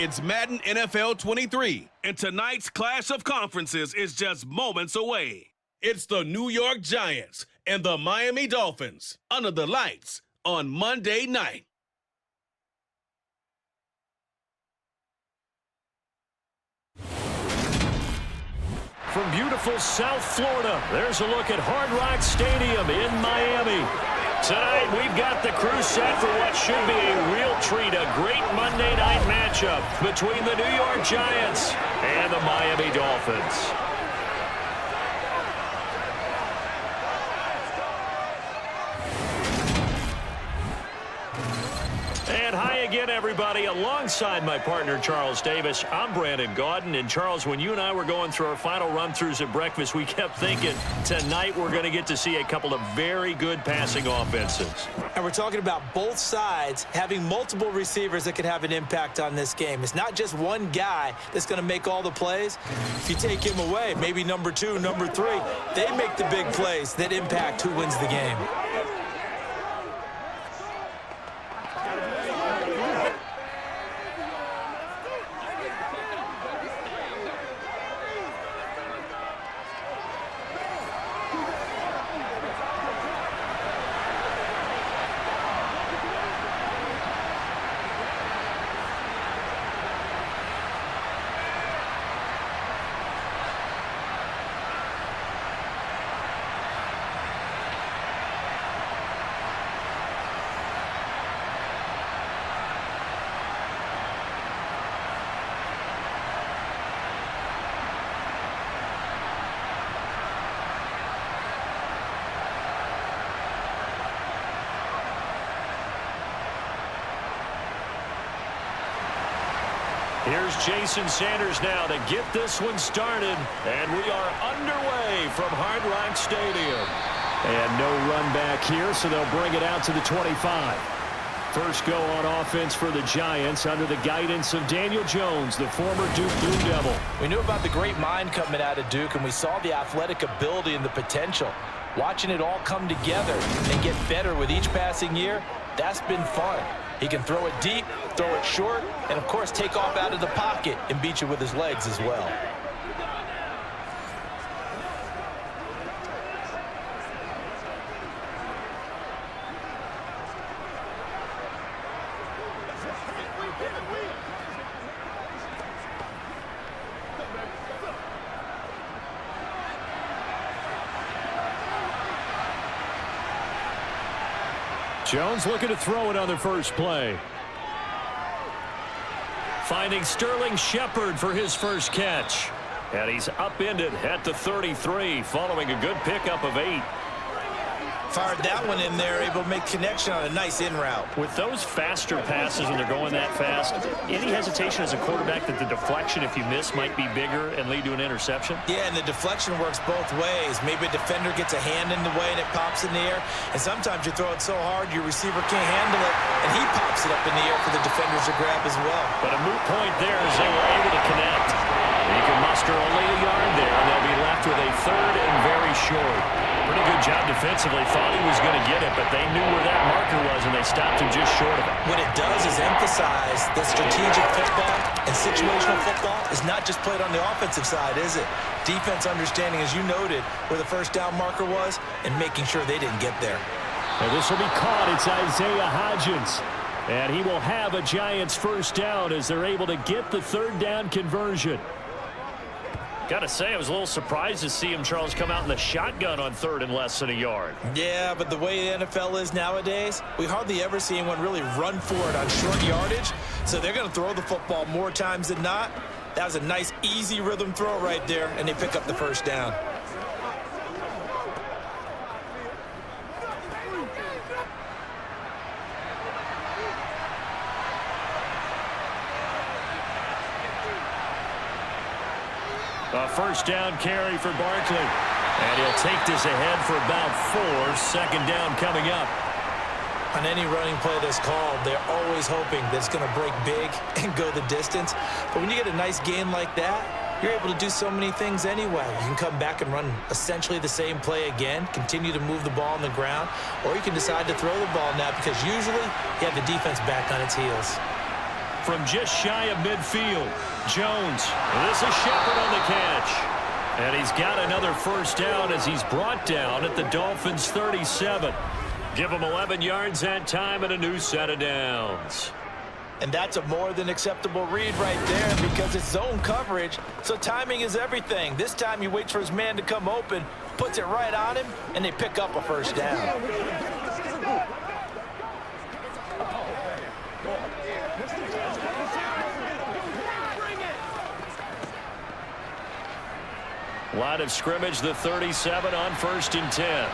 It's Madden NFL 23, and tonight's clash of conferences is just moments away. It's the New York Giants and the Miami Dolphins under the lights on Monday night. From beautiful South Florida, there's a look at Hard Rock Stadium in Miami. Tonight, we've got the crew set for what should be a real treat, a great Monday night matchup between the New York Giants and the Miami Dolphins. And hi again, everybody. Alongside my partner, Charles Davis, I'm Brandon Gaudin. And, Charles, when you and I were going through our final run-throughs at breakfast, we kept thinking tonight we're going to get to see a couple of very good passing offenses. And we're talking about both sides having multiple receivers that can have an impact on this game. It's not just one guy that's going to make all the plays. If you take him away, maybe number 2, number 3, they make the big plays that impact who wins the game. Here's Jason Sanders now to get this one started, and we are underway from Hard Rock Stadium. And no run back here, so they'll bring it out to the 25. First go on offense for the Giants under the guidance of Daniel Jones, the former Duke Blue Devil. We knew about the great mind coming out of Duke, and we saw the athletic ability and the potential. Watching it all come together and get better with each passing year, that's been fun. He can throw it deep, throw it short, and, of course, take off out of the pocket and beat you with his legs as well. Jones looking to throw it on the first play. Finding Sterling Shepard for his first catch. And he's upended at the 33 following a good pickup of 8. Fired that one in there, able to make connection on a nice in route. With those faster passes when they're going that fast, any hesitation as a quarterback that the deflection, if you miss, might be bigger and lead to an interception? Yeah, and the deflection works both ways. Maybe a defender gets a hand in the way and it pops in the air. And sometimes you throw it so hard your receiver can't handle it, and he pops it up in the air for the defenders to grab as well. But a moot point there as they were able to connect. He can muster only a yard there, and they'll be left with a third and very short. Pretty good job defensively. Thought he was going to get it, but they knew where that marker was, and they stopped him just short of it. What it does is emphasize that strategic football and situational football is not just played on the offensive side, is it? Defense understanding, as you noted, where the first down marker was and making sure they didn't get there. And this will be caught. It's Isaiah Hodgins. And he will have a Giants first down as they're able to get the third down conversion. Got to say, I was a little surprised to see him, Charles, come out in the shotgun on third and less than a yard. Yeah, but the way the NFL is nowadays, we hardly ever see anyone really run for it on short yardage. So they're going to throw the football more times than not. That was a nice, easy rhythm throw right there, and they pick up the first down. A first down carry for Barkley. And he'll take this ahead for about 4. Second down coming up. On any running play that's called, they're always hoping that it's going to break big and go the distance. But when you get a nice gain like that, you're able to do so many things anyway. You can come back and run essentially the same play again, continue to move the ball on the ground, or you can decide to throw the ball now because usually you have the defense back on its heels. from just shy of midfield. Jones, this is Shepard on the catch. And he's got another first down as he's brought down at the Dolphins' 37. Give him 11 yards that time and a new set of downs. And that's a more than acceptable read right there because it's zone coverage, so timing is everything. This time he waits for his man to come open, puts it right on him, and they pick up a first down. Line of scrimmage, the 37 on 1st and 10.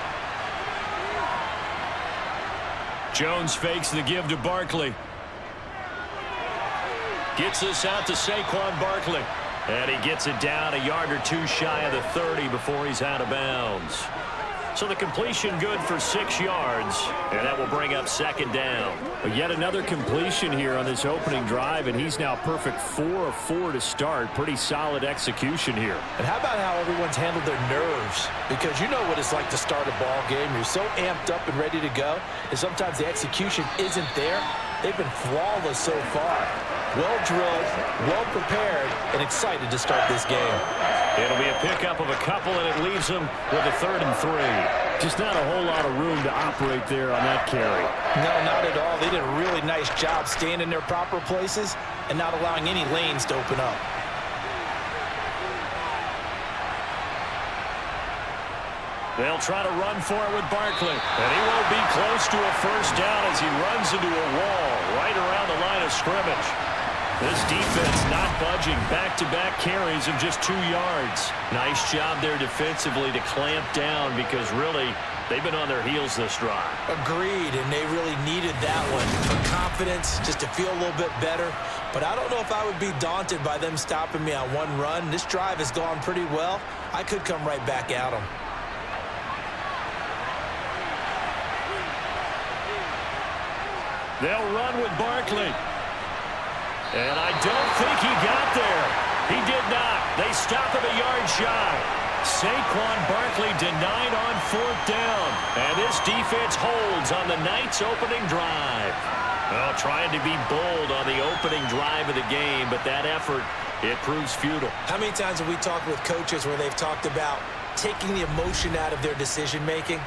Jones fakes the give to Barkley. Gets this out to Saquon Barkley. And he gets it down a yard or two shy of the 30 before he's out of bounds. So the completion good for 6 yards, and that will bring up 2nd down. But yet another completion here on this opening drive, and he's now perfect 4 of 4 to start. Pretty solid execution here. And how about how everyone's handled their nerves? Because you know what it's like to start a ball game. You're so amped up and ready to go, and sometimes the execution isn't there. They've been flawless so far. Well drilled, well prepared, and excited to start this game. It'll be a pickup of a couple, and it leaves them with a 3rd and 3. Just not a whole lot of room to operate there on that carry. No, not at all. They did a really nice job staying in their proper places and not allowing any lanes to open up. They'll try to run for it with Barkley. And he won't be close to a first down as he runs into a wall right around the line of scrimmage. This defense not budging. Back-to-back carries of just 2 yards. Nice job there defensively to clamp down because really they've been on their heels this drive. Agreed, and they really needed that one for confidence, just to feel a little bit better. But I don't know if I would be daunted by them stopping me on one run. This drive has gone pretty well. I could come right back at them. They'll run with Barkley. And I don't think he got there. He did not. They stop him a yard shy. Saquon Barkley denied on 4th down. And this defense holds on the night's opening drive. Well, trying to be bold on the opening drive of the game, but that effort, it proves futile. How many times have we talked with coaches where they've talked about taking the emotion out of their decision-making?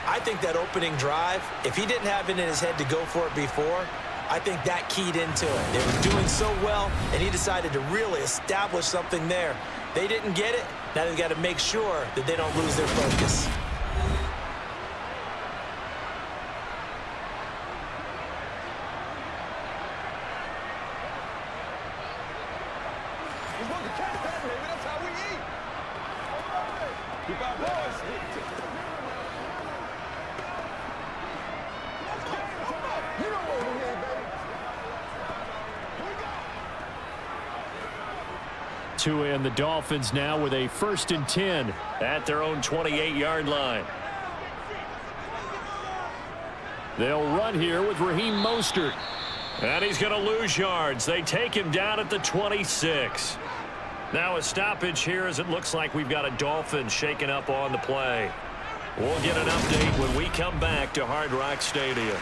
I think that opening drive, if he didn't have it in his head to go for it before, I think that keyed into it. They were doing so well, and he decided to really establish something there. They didn't get it. Now they've got to make sure that they don't lose their focus. Tua and the Dolphins now with a 1st and 10 at their own 28-yard line. They'll run here with Raheem Mostert. And he's going to lose yards. They take him down at the 26. Now a stoppage here as it looks like we've got a Dolphin shaking up on the play. We'll get an update when we come back to Hard Rock Stadium.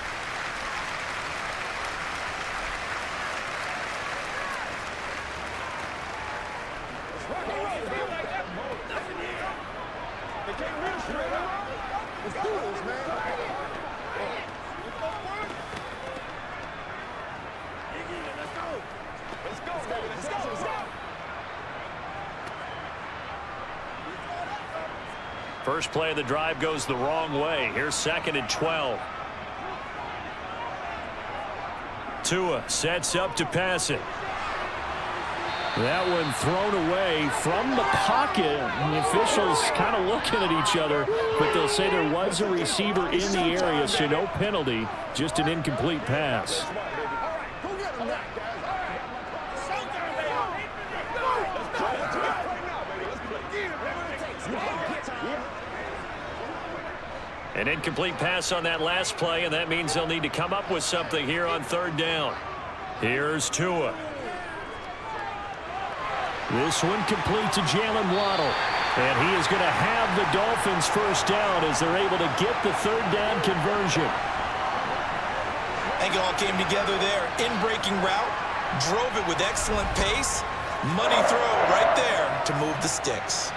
First play of the drive goes the wrong way. Here's 2nd and 12. Tua sets up to pass it. That one thrown away from the pocket. And the officials kind of looking at each other, but they'll say there was a receiver in the area, so no penalty, just an incomplete pass. An incomplete pass on that last play, and that means they'll need to come up with something here on 3rd down. Here's Tua. This one complete to Jalen Waddle. And he is going to have the Dolphins first down as they're able to get the 3rd down conversion. I think it all came together there. In-breaking route, Drove it with excellent pace. Money throw right there to move the sticks.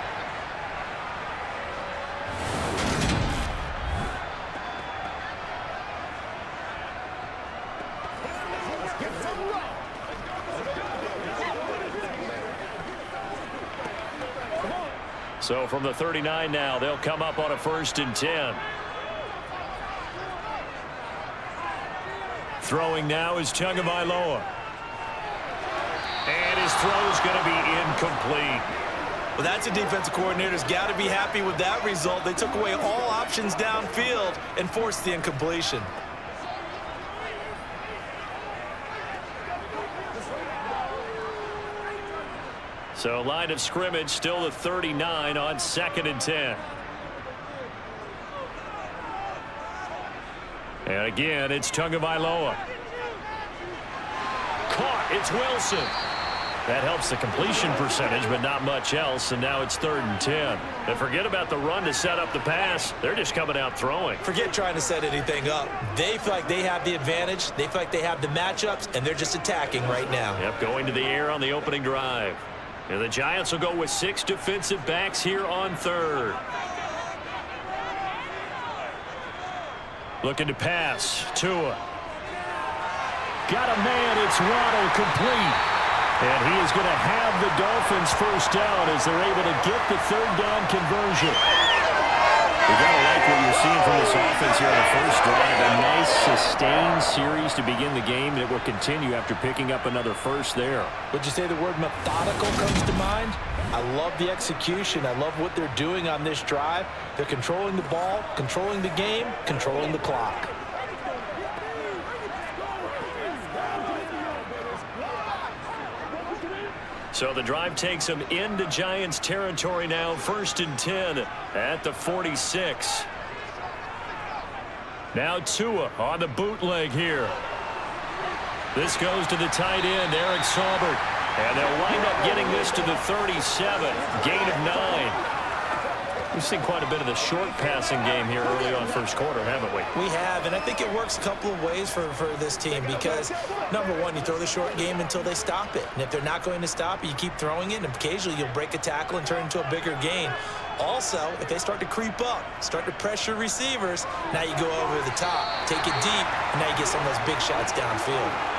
So from the 39 now, they'll come up on a 1st and 10. Throwing now is Tagovailoa. And his throw is going to be incomplete. Well, that's a defensive coordinator's got to be happy with that result. They took away all options downfield and forced the incompletion. So line of scrimmage still the 39 on 2nd and 10. And again, it's Tagovailoa. Caught. It's Wilson. That helps the completion percentage, but not much else. And now it's 3rd and 10. And forget about the run to set up the pass. They're just coming out throwing. Forget trying to set anything up. They feel like they have the advantage. They feel like they have the matchups, and they're just attacking right now. Yep, going to the air on the opening drive. And the Giants will go with 6 defensive backs here on 3rd. Looking to pass. Tua. Got a man. It's Waddle, complete. And he is going to have the Dolphins 1st down as they're able to get the 3rd down conversion. You got to like what you're seeing from this offense here on the 1st drive. A nice sustained series to begin the game, and it will continue after picking up another 1st there. Would you say the word methodical comes to mind? I love the execution. I love what they're doing on this drive. They're controlling the ball, controlling the game, controlling the clock. So the drive takes them into Giants territory now, 1st and 10 at the 46. Now Tua on the bootleg here. This goes to the tight end, Eric Saubert. And they'll wind up getting this to the 37. Gain of 9. We've seen quite a bit of the short passing game here early on 1st quarter, haven't we? We have, and I think it works a couple of ways for this team because, number one, you throw the short game until they stop it. And if they're not going to stop it, you keep throwing it, and occasionally you'll break a tackle and turn it into a bigger gain. Also, if they start to creep up, start to pressure receivers, now you go over the top, take it deep, and now you get some of those big shots downfield.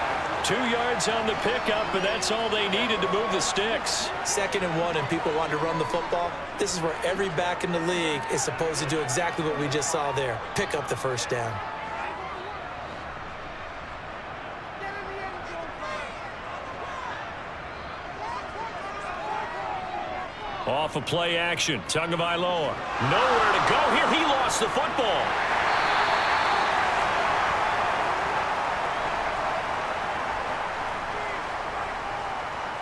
2 yards on the pickup, but that's all they needed to move the sticks. 2nd and 1, and people want to run the football. This is where every back in the league is supposed to do exactly what we just saw there. Pick up the 1st down. Off of play action, Tagovailoa. Nowhere to go here. He lost the football.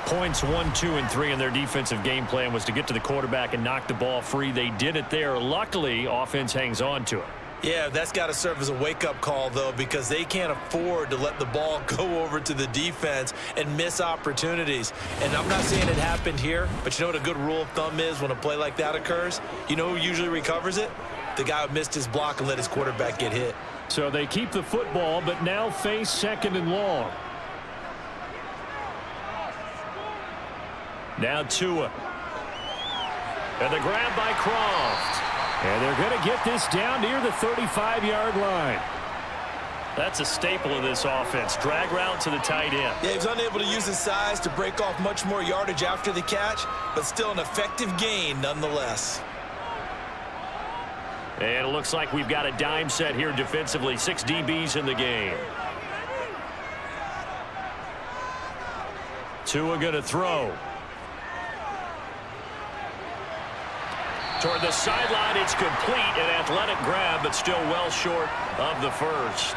Points 1, 2, and 3 in their defensive game plan was to get to the quarterback and knock the ball free. They did it there. Luckily, offense hangs on to it. Yeah, that's got to serve as a wake-up call, though, because they can't afford to let the ball go over to the defense and miss opportunities. And I'm not saying it happened here, but you know what a good rule of thumb is when a play like that occurs? You know who usually recovers it? The guy who missed his block and let his quarterback get hit. So they keep the football, but now face 2nd and long. Now Tua. And the grab by Croft. And they're going to get this down near the 35-yard line. That's a staple of this offense. Drag route to the tight end. Yeah, he's unable to use his size to break off much more yardage after the catch, but still an effective gain nonetheless. And it looks like we've got a dime set here defensively. 6 DBs in the game. Tua going to throw. Toward the sideline, it's complete. An athletic grab, but still well short of the 1st.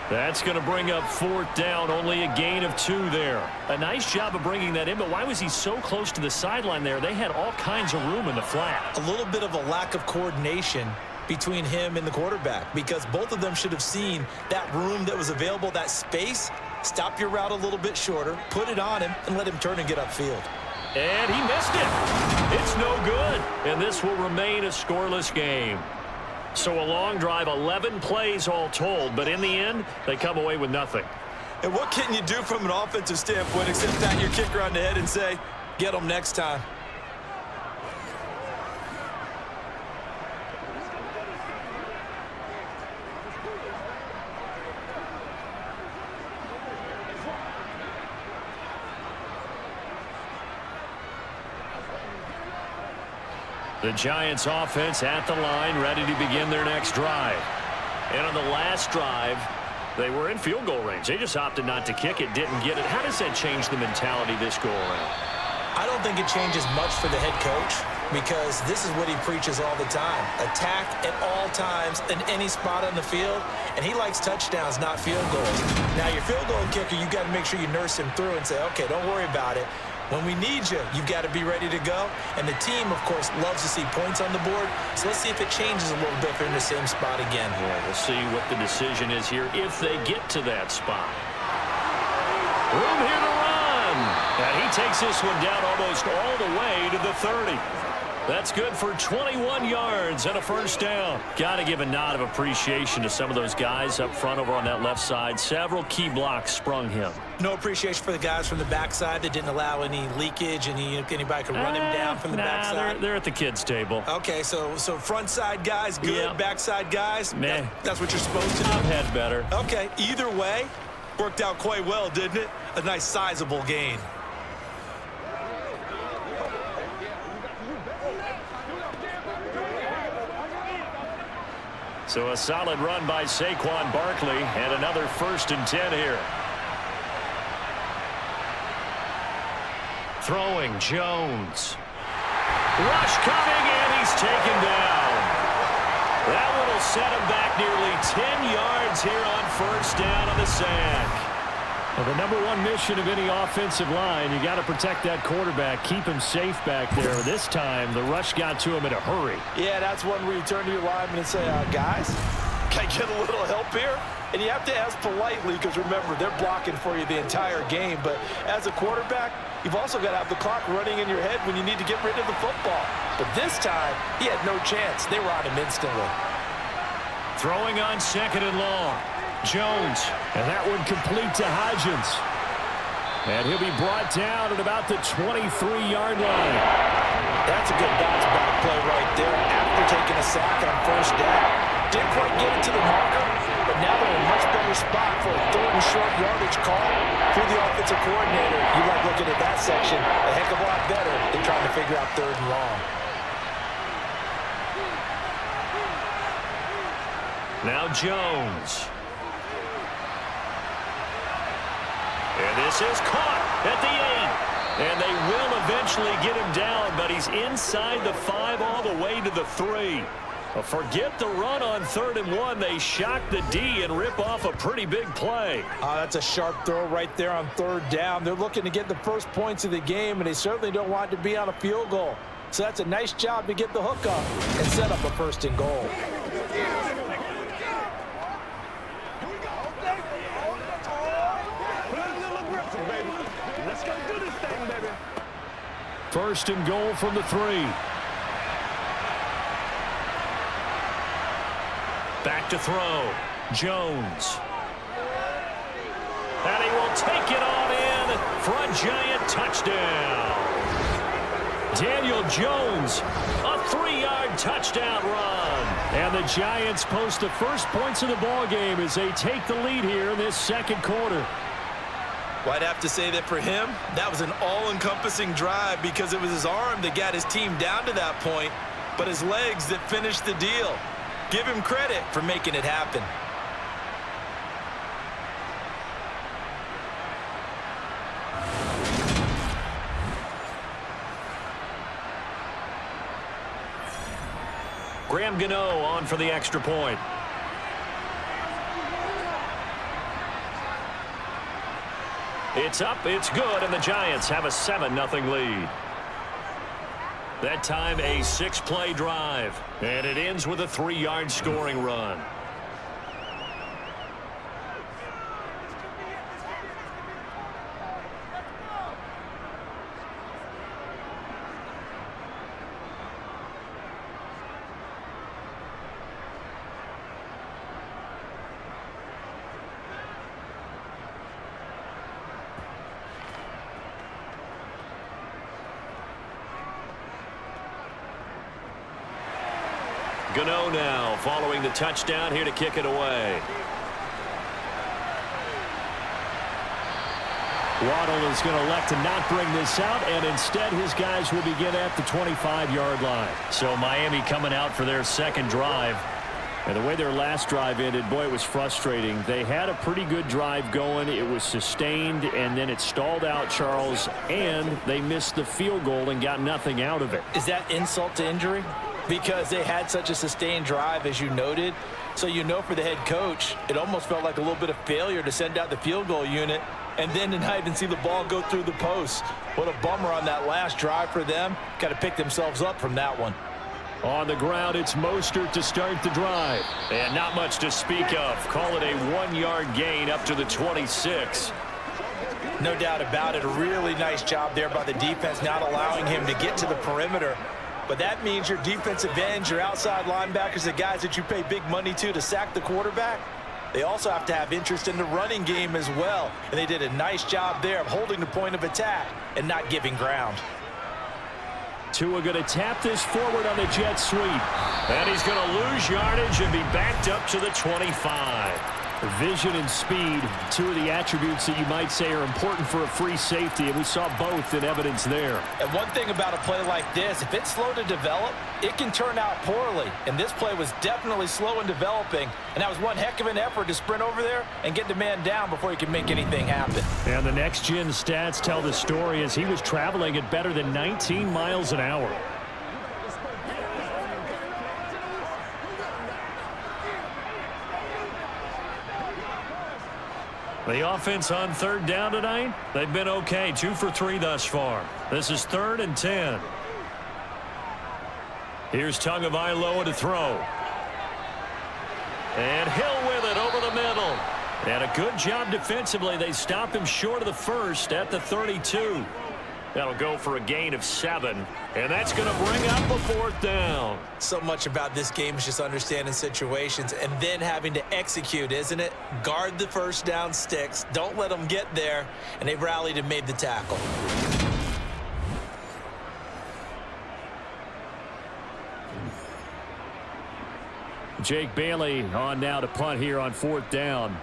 That's going to bring up 4th down. Only a gain of 2 there. A nice job of bringing that in, but why was he so close to the sideline there? They had all kinds of room in the flat. A little bit of a lack of coordination between him and the quarterback because both of them should have seen that room that was available, that space. Stop your route a little bit shorter, put it on him, and let him turn and get upfield. And he missed it. It's no good. And this will remain a scoreless game. So a long drive, 11 plays all told, but in the end, they come away with nothing. And what can you do from an offensive standpoint except pat your kicker on the head and say, get them next time? The Giants offense at the line, ready to begin their next drive. And on the last drive, they were in field goal range. They just opted not to kick it, didn't get it. How does that change the mentality this go around? I don't think it changes much for the head coach because this is what he preaches all the time. Attack at all times in any spot on the field, and he likes touchdowns, not field goals. Now, your field goal kicker, you've got to make sure you nurse him through and say, okay, don't worry about it. When we need you, you've got to be ready to go. And the team, of course, loves to see points on the board. So let's see if it changes a little bit if they're in the same spot again. Yeah, we'll see what the decision is here if they get to that spot. Room here to run. And he takes this one down almost all the way to the 30. That's good for 21 yards and a first down. Got to give a nod of appreciation to some of those guys up front over on that left side. Several key blocks sprung him. No appreciation for the guys from the backside that didn't allow any leakage and anybody could run him down from the backside. They're at the kids' table. Okay, so front side guys good, yeah. Backside guys, Meh. That's what you're supposed to do. I've had better. Okay, either way, worked out quite well, didn't it? A nice sizable gain. So a solid run by Saquon Barkley and another 1st and 10 here. Throwing Jones. Rush coming and he's taken down. That one will set him back nearly 10 yards here on 1st down on the sack. Well, the number one mission of any offensive line, you got to protect that quarterback, keep him safe back there. This time, the rush got to him in a hurry. Yeah, that's one where you turn to your lineman and say, guys, can I get a little help here? And you have to ask politely because, remember, they're blocking for you the entire game. But as a quarterback, you've also got to have the clock running in your head when you need to get rid of the football. But this time, he had no chance. They were on him instantly. Throwing on 2nd and long. Jones. And that one complete to Hodgins. And he'll be brought down at about the 23-yard line. That's a good bounce back play right there after taking a sack on 1st down. Didn't quite get it to the marker, but now they're in a much better spot for a 3rd and short yardage call through the offensive coordinator. You like looking at that section a heck of a lot better than trying to figure out 3rd and long. Now Jones. And this is caught at the 8. And they will eventually get him down, but he's inside the 5 all the way to the 3. Forget the run on 3rd and 1. They shock the D and rip off a pretty big play. That's a sharp throw right there on 3rd down. They're looking to get the first points of the game, and they certainly don't want it to be on a field goal. So that's a nice job to get the hook up and set up a 1st and goal. First and goal from the 3. Back to throw. Jones. And he will take it on in for a Giant touchdown. Daniel Jones, a 3-yard touchdown run. And the Giants post the first points of the ball game as they take the lead here in this 2nd quarter. Well, I'd have to say that for him, that was an all-encompassing drive because it was his arm that got his team down to that point, but his legs that finished the deal. Give him credit for making it happen. Graham Gano on for the extra point. It's up, it's good, and the Giants have a 7-0 lead. That time a 6-play drive, and it ends with a 3-yard scoring run. Gano now following the touchdown here to kick it away. Waddle is going to elect to not bring this out, and instead his guys will begin at the 25-yard line. So Miami coming out for their second drive. And the way their last drive ended, boy, it was frustrating. They had a pretty good drive going. It was sustained, and then it stalled out, Charles, and they missed the field goal and got nothing out of it. Is that insult to injury? Because they had such a sustained drive, as you noted. So you know for the head coach, it almost felt like a little bit of failure to send out the field goal unit and then to not even see the ball go through the post. What a bummer on that last drive for them. Got to pick themselves up from that one. On the ground, it's Mostert to start the drive. And not much to speak of. Call it a 1-yard gain up to the 26. No doubt about it. A really nice job there by the defense, not allowing him to get to the perimeter. But that means your defensive ends, your outside linebackers, the guys that you pay big money to sack the quarterback, they also have to have interest in the running game as well. And they did a nice job there of holding the point of attack and not giving ground. Tua going to tap this forward on the jet sweep. And he's going to lose yardage and be backed up to the 25. Vision and speed, two of the attributes that you might say are important for a free safety, and we saw both in evidence there. And one thing about a play like this, if it's slow to develop, it can turn out poorly. And this play was definitely slow in developing, and that was one heck of an effort to sprint over there and get the man down before he could make anything happen. And the next-gen stats tell the story as he was traveling at better than 19 miles an hour. The offense on third down tonight, they've been okay. 2 for 3 thus far. This is 3rd and 10. Here's Tagovailoa to throw. And Hill with it over the middle. And a good job defensively. They stop him short of the first at the 32. That'll go for a gain of 7. And that's going to bring up a 4th down. So much about this game is just understanding situations and then having to execute, isn't it? Guard the first down sticks. Don't let them get there. And they rallied and made the tackle. Jake Bailey on now to punt here on 4th down.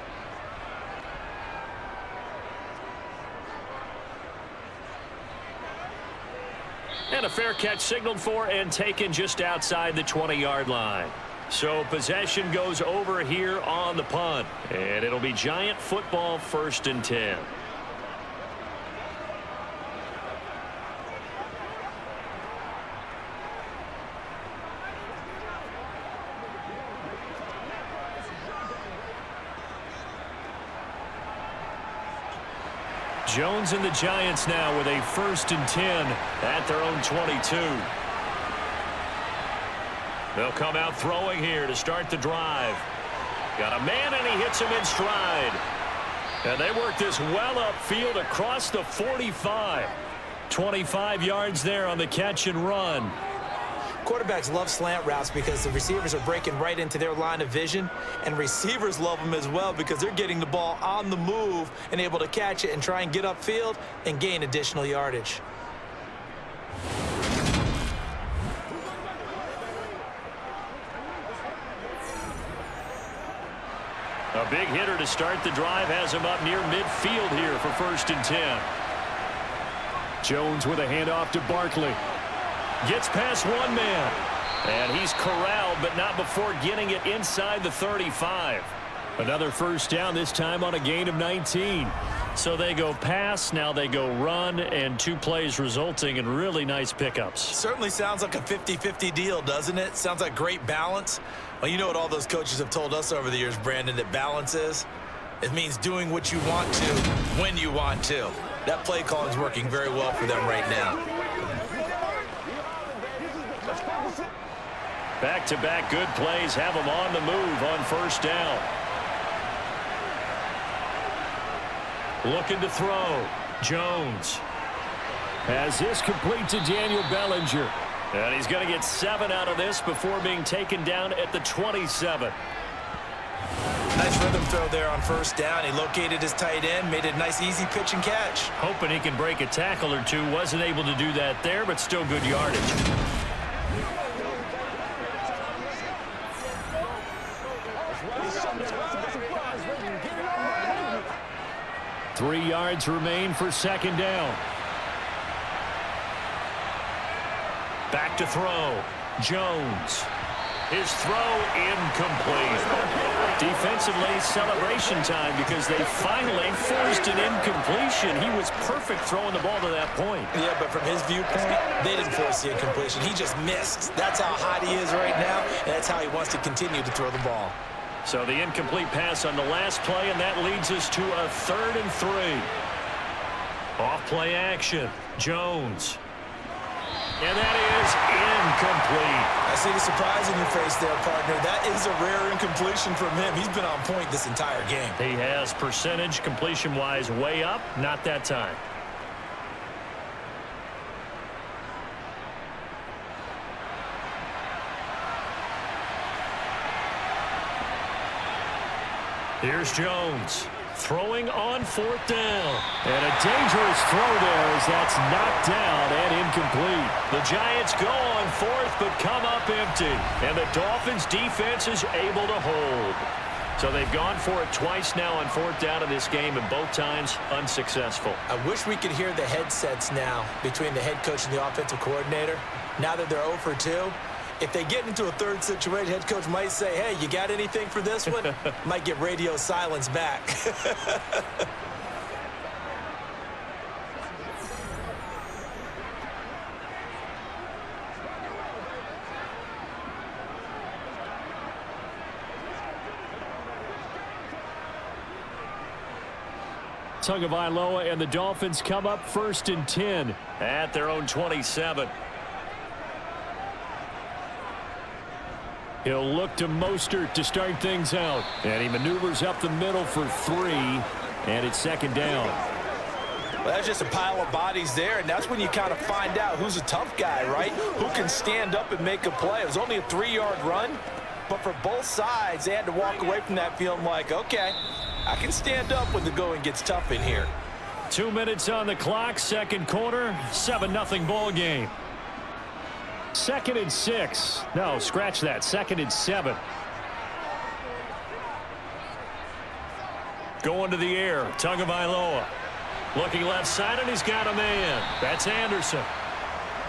And a fair catch signaled for and taken just outside the 20-yard line. So possession goes over here on the punt. And it'll be Giant football 1st and 10. Jones and the Giants now with a 1st and 10 at their own 22. They'll come out throwing here to start the drive. Got a man and he hits him in stride. And they work this well upfield across the 45. 25 yards there on the catch and run. Quarterbacks love slant routes because the receivers are breaking right into their line of vision, and receivers love them as well because they're getting the ball on the move and able to catch it and try and get upfield and gain additional yardage. A big hitter to start the drive has him up near midfield here for 1st and 10. Jones with a handoff to Barkley. Gets past one man. And he's corralled, but not before getting it inside the 35. Another 1st down, this time on a gain of 19. So they go pass, now they go run, and 2 plays resulting in really nice pickups. Certainly sounds like a 50-50 deal, doesn't it? Sounds like great balance. Well, you know what all those coaches have told us over the years, Brandon, that balance is? It means doing what you want to when you want to. That play calling is working very well for them right now. Back-to-back good plays have them on the move on 1st down. Looking to throw. Jones. Has this complete to Daniel Bellinger. And he's going to get 7 out of this before being taken down at the 27. Nice rhythm throw there on 1st down. He located his tight end, made a nice easy pitch and catch. Hoping he can break a tackle or 2. Wasn't able to do that there, but still good yardage. 3 yards remain for second down. Back to throw. Jones. His throw incomplete. Defensively, celebration time because they finally forced an incompletion. He was perfect throwing the ball to that point. Yeah, but from his viewpoint, they didn't force the incompletion. He just missed. That's how hot he is right now, and that's how he wants to continue to throw the ball. So the incomplete pass on the last play, and that leads us to a 3rd and 3. Off play action. Jones. And that is incomplete. I see the surprise in your face there, partner. That is a rare incompletion from him. He's been on point this entire game. He has percentage completion-wise way up. Not that time. Here's Jones. Throwing on 4th down. And a dangerous throw there as that's knocked down and incomplete. The Giants go on 4th but come up empty. And the Dolphins defense is able to hold. So they've gone for it twice now on 4th down in this game, and both times unsuccessful. I wish we could hear the headsets now between the head coach and the offensive coordinator. Now that they're 0 for 2. If they get into a 3rd situation, head coach might say, hey, you got anything for this one? Might get radio silence back. Tagovailoa and the Dolphins come up 1st and 10 at their own 27. He'll look to Mostert to start things out. And he maneuvers up the middle for 3. And it's 2nd down. Well, that's just a pile of bodies there, and that's when you kind of find out who's a tough guy, right? Who can stand up and make a play. It was only a 3-yard run, but for both sides, they had to walk away from that feeling like, okay, I can stand up when the going gets tough in here. 2 minutes on the clock, 2nd quarter, 7-0 ball game. 2nd and 6. No, scratch that. 2nd and 7. Going to the air. Tagovailoa. Looking left side, and he's got a man. That's Anderson.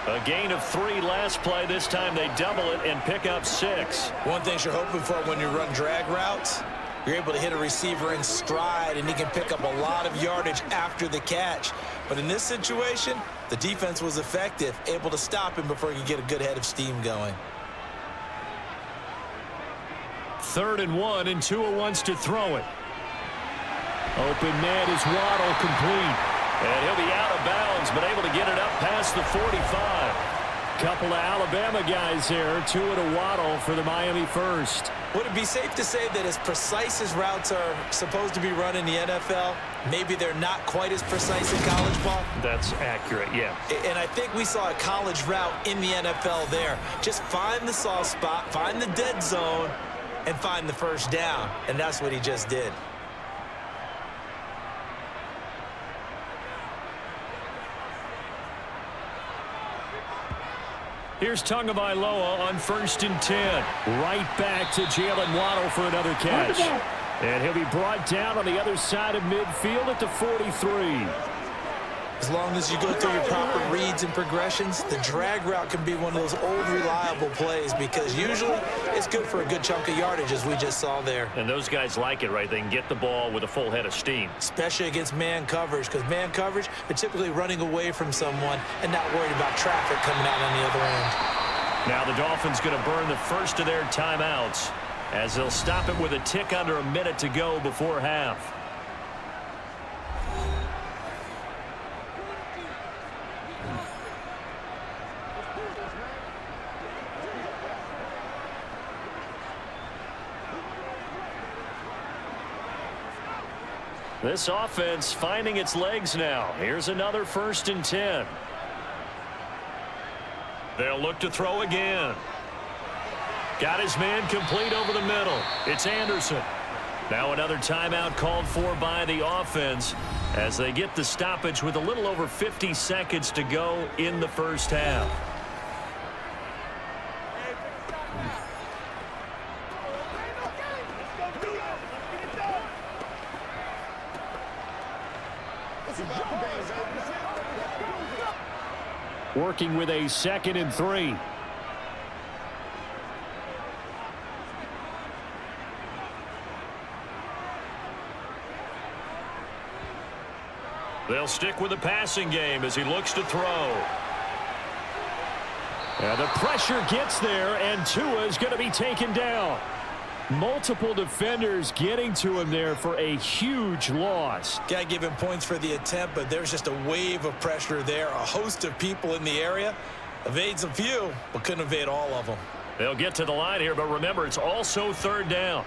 A gain of 3 last play. This time they double it and pick up 6. One thing you're hoping for when you run drag routes, you're able to hit a receiver in stride, and he can pick up a lot of yardage after the catch. But in this situation, the defense was effective, able to stop him before he could get a good head of steam going. 3rd and 1, and Tua wants to throw it. Open man is Waddle, complete. And he'll be out of bounds, but able to get it up past the 45. Couple of Alabama guys there, Tua to Waddle for the Miami first. Would it be safe to say that as precise as routes are supposed to be run in the NFL, maybe they're not quite as precise in college ball? That's accurate, yeah. And I think we saw a college route in the NFL there. Just find the soft spot, find the dead zone, and find the first down. And that's what he just did. Here's Tagovailoa on 1st and 10. Right back to Jalen Waddle for another catch. And he'll be brought down on the other side of midfield at the 43. As long as you go through your proper reads and progressions, the drag route can be one of those old reliable plays because usually it's good for a good chunk of yardage, as we just saw there. And those guys like it, right? They can get the ball with a full head of steam. Especially against man coverage, because man coverage, they're typically running away from someone and not worried about traffic coming out on the other end. Now the Dolphins going to burn the first of their timeouts as they'll stop it with a tick under a minute to go before half. This offense finding its legs now. Here's another 1st and 10. They'll look to throw again. Got his man complete over the middle. It's Anderson. Now another timeout called for by the offense as they get the stoppage with a little over 50 seconds to go in the first half. Working with a 2nd and 3. They'll stick with the passing game as he looks to throw. And the pressure gets there, and Tua is going to be taken down. Multiple defenders getting to him there for a huge loss. Got to give him points for the attempt, but there's just a wave of pressure there. A host of people in the area. Evades a few, but couldn't evade all of them. They'll get to the line here, but remember, it's also 3rd down.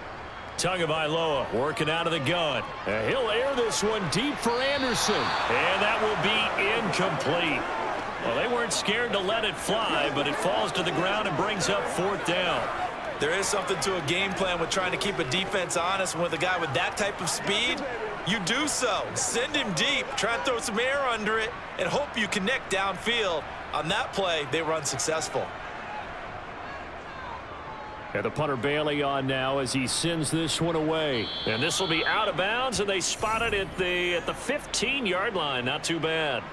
Tagovailoa working out of the gun. And he'll air this one deep for Anderson. And that will be incomplete. Well, they weren't scared to let it fly, but it falls to the ground and brings up 4th down. There is something to a game plan with trying to keep a defense honest. With a guy with that type of speed, you do so. Send him deep, try and throw some air under it, and hope you connect downfield. On that play, they were unsuccessful. And the punter Bailey on now as he sends this one away. And this will be out of bounds, and they spot it at the 15-yard line. Not too bad.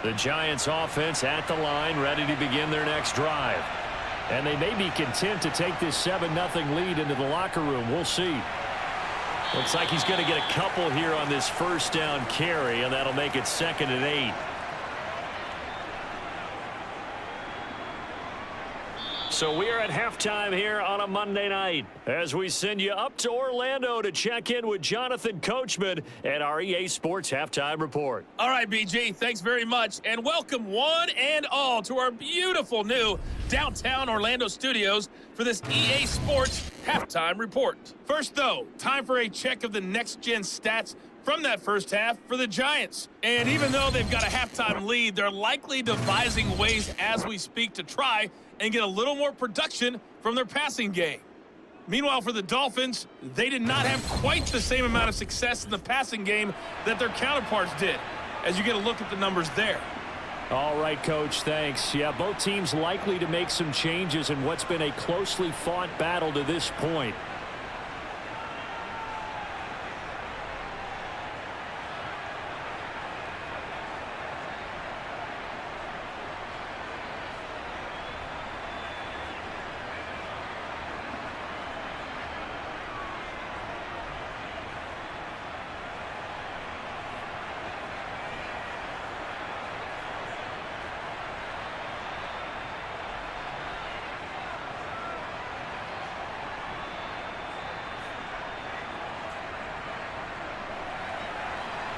The Giants offense at the line, ready to begin their next drive. And they may be content to take this 7-0 lead into the locker room. We'll see. Looks like he's going to get a couple here on this 1st down carry, and that'll make it 2nd and 8. So we are at halftime here on a Monday night as we send you up to Orlando to check in with Jonathan Coachman at our EA Sports Halftime Report. All right, BG, thanks very much, and welcome one and all to our beautiful new downtown Orlando studios for this EA Sports Halftime Report. First, though, time for a check of the next-gen stats from that first half for the Giants. And even though they've got a halftime lead, they're likely devising ways as we speak to try and get a little more production from their passing game. Meanwhile, for the Dolphins, they did not have quite the same amount of success in the passing game that their counterparts did, as you get a look at the numbers there. All right, Coach, thanks. Yeah, both teams likely to make some changes in what's been a closely fought battle to this point.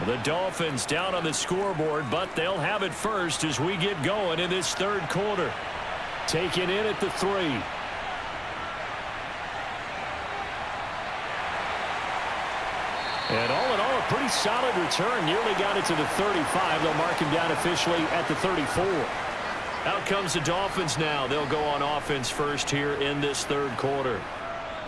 The Dolphins down on the scoreboard, but they'll have it first as we get going in this 3rd quarter. Taken in at the 3. And all in all, a pretty solid return. Nearly got it to the 35. They'll mark him down officially at the 34. Out comes the Dolphins now. They'll go on offense first here in this 3rd quarter.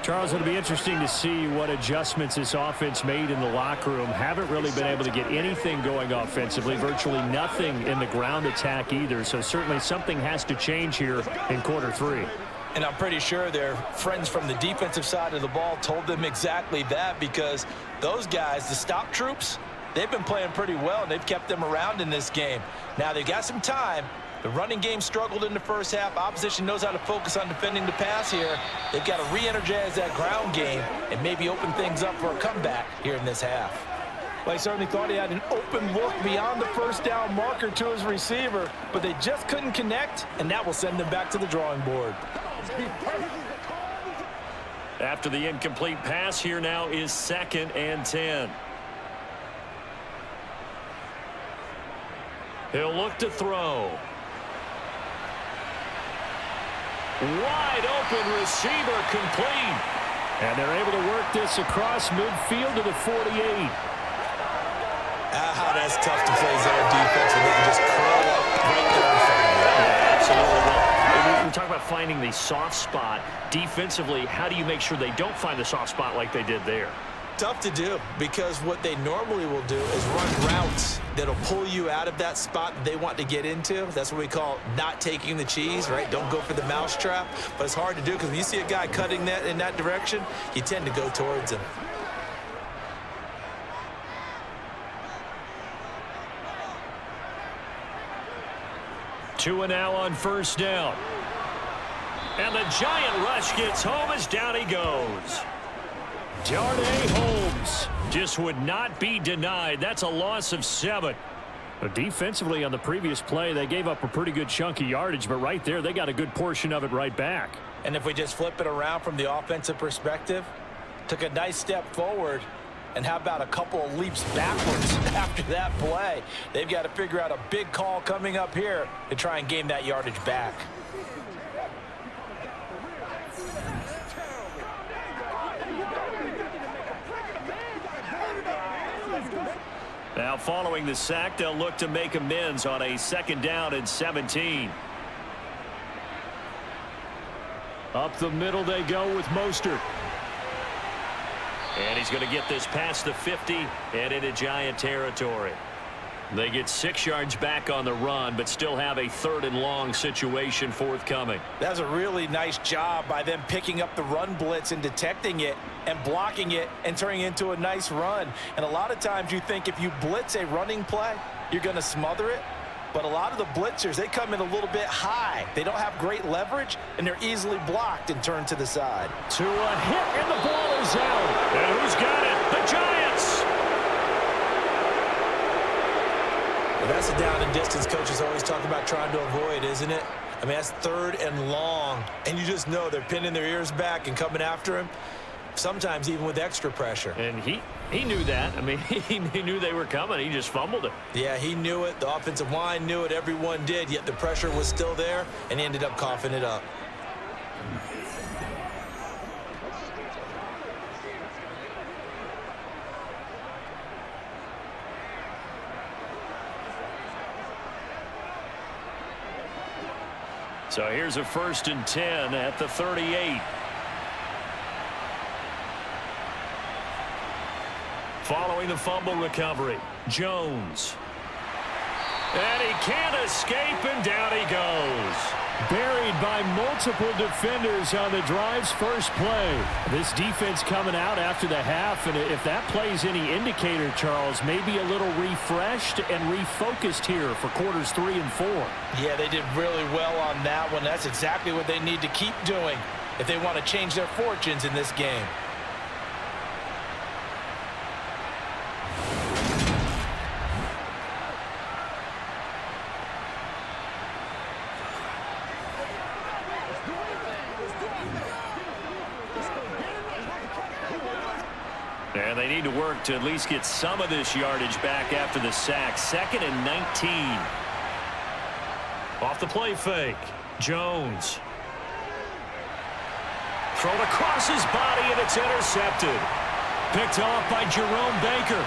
Charles, it'll be interesting to see what adjustments this offense made in the locker room. Haven't really been able to get anything going offensively, virtually nothing in the ground attack either. So certainly something has to change here in quarter 3. And I'm pretty sure their friends from the defensive side of the ball told them exactly that, because those guys, the stop troops, they've been playing pretty well, and they've kept them around in this game. Now, they've got some time. The running game struggled in the first half. Opposition knows how to focus on defending the pass here. They've got to re-energize that ground game and maybe open things up for a comeback here in this half. Well, he certainly thought he had an open look beyond the first down marker to his receiver, but they just couldn't connect, and that will send them back to the drawing board. After the incomplete pass, here now is 2nd and 10. He'll look to throw. Wide open receiver, complete. And they're able to work this across midfield to the 48. That's tough to play zone defense when they can just curl up right there in front of you. Yeah, absolutely. Well, we talk about finding the soft spot. Defensively, how do you make sure they don't find the soft spot like they did there? Tough to do, because what they normally will do is run routes that'll pull you out of that spot that they want to get into. That's what we call not taking the cheese, right? Don't go for the mousetrap. But it's hard to do, because when you see a guy cutting that in that direction, you tend to go towards him. Two and now on first down. And the giant rush gets home as down he goes. Darnay Holmes just would not be denied. That's a loss of 7. Defensively on the previous play, they gave up a pretty good chunk of yardage, but right there, they got a good portion of it right back. And if we just flip it around from the offensive perspective, took a nice step forward, and how about a couple of leaps backwards after that play? They've got to figure out a big call coming up here to try and gain that yardage back. Now following the sack, they'll look to make amends on a 2nd down and 17. Up the middle they go with Mostert. And he's going to get this past the 50 and into Giant territory. They get 6 yards back on the run, but still have a 3rd and long situation forthcoming. That's a really nice job by them picking up the run blitz and detecting it and blocking it and turning it into a nice run. And a lot of times you think if you blitz a running play, you're going to smother it. But a lot of the blitzers, they come in a little bit high. They don't have great leverage, and they're easily blocked and turned to the side. To a hit, and the ball is out. And who's got it? The Giants! Well, that's a down and distance coaches always talk about trying to avoid, isn't it? I mean, that's 3rd and long, and you just know they're pinning their ears back and coming after him, sometimes even with extra pressure. And he knew that. I mean, he knew they were coming. He just fumbled it. Yeah, he knew it. The offensive line knew it. Everyone did, yet the pressure was still there, and he ended up coughing it up. So here's a 1st and 10 at the 38. Following the fumble recovery, Jones. And he can't escape, and down he goes. Buried by multiple defenders on the drive's first play. This defense coming out after the half, and if that play's any indicator, Charles, maybe a little refreshed and refocused here for quarters 3 and 4. Yeah, they did really well on that one. That's exactly what they need to keep doing if they want to change their fortunes in this game. And they need to work to at least get some of this yardage back after the sack. 2nd and 19. Off the play fake. Jones. Thrown across his body, and it's intercepted. Picked off by Jerome Baker.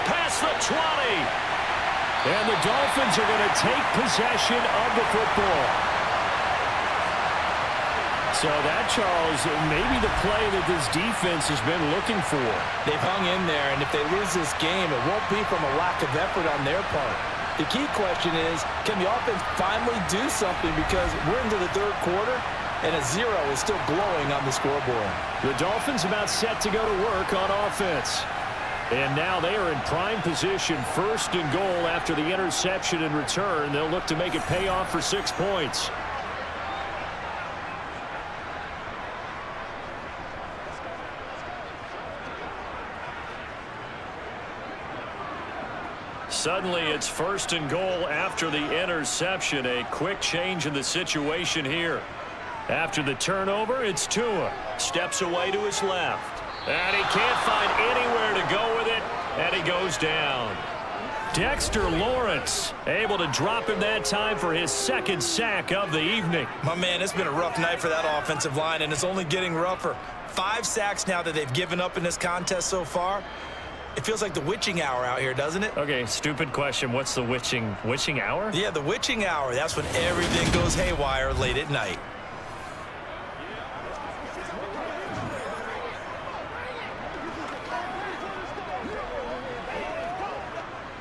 Past the 20. And the Dolphins are going to take possession of the football. So that, Charles, maybe the play that this defense has been looking for. They've hung in there, and if they lose this game, it won't be from a lack of effort on their part. The key question is, can the offense finally do something, because we're into the 3rd quarter, and a 0 is still glowing on the scoreboard. The Dolphins about set to go to work on offense. And now they are in prime position, 1st and goal after the interception and return. They'll look to make it pay off for 6 points. Suddenly, it's 1st and goal after the interception. A quick change in the situation here. After the turnover, it's Tua. Steps away to his left. And he can't find anywhere to go with it, and he goes down. Dexter Lawrence able to drop him that time for his 2nd sack of the evening. My man, it's been a rough night for that offensive line, and it's only getting rougher. 5 sacks now that they've given up in this contest so far. It feels like the witching hour out here, doesn't it? Okay, stupid question. What's the witching hour? Yeah, the witching hour. That's when everything goes haywire late at night.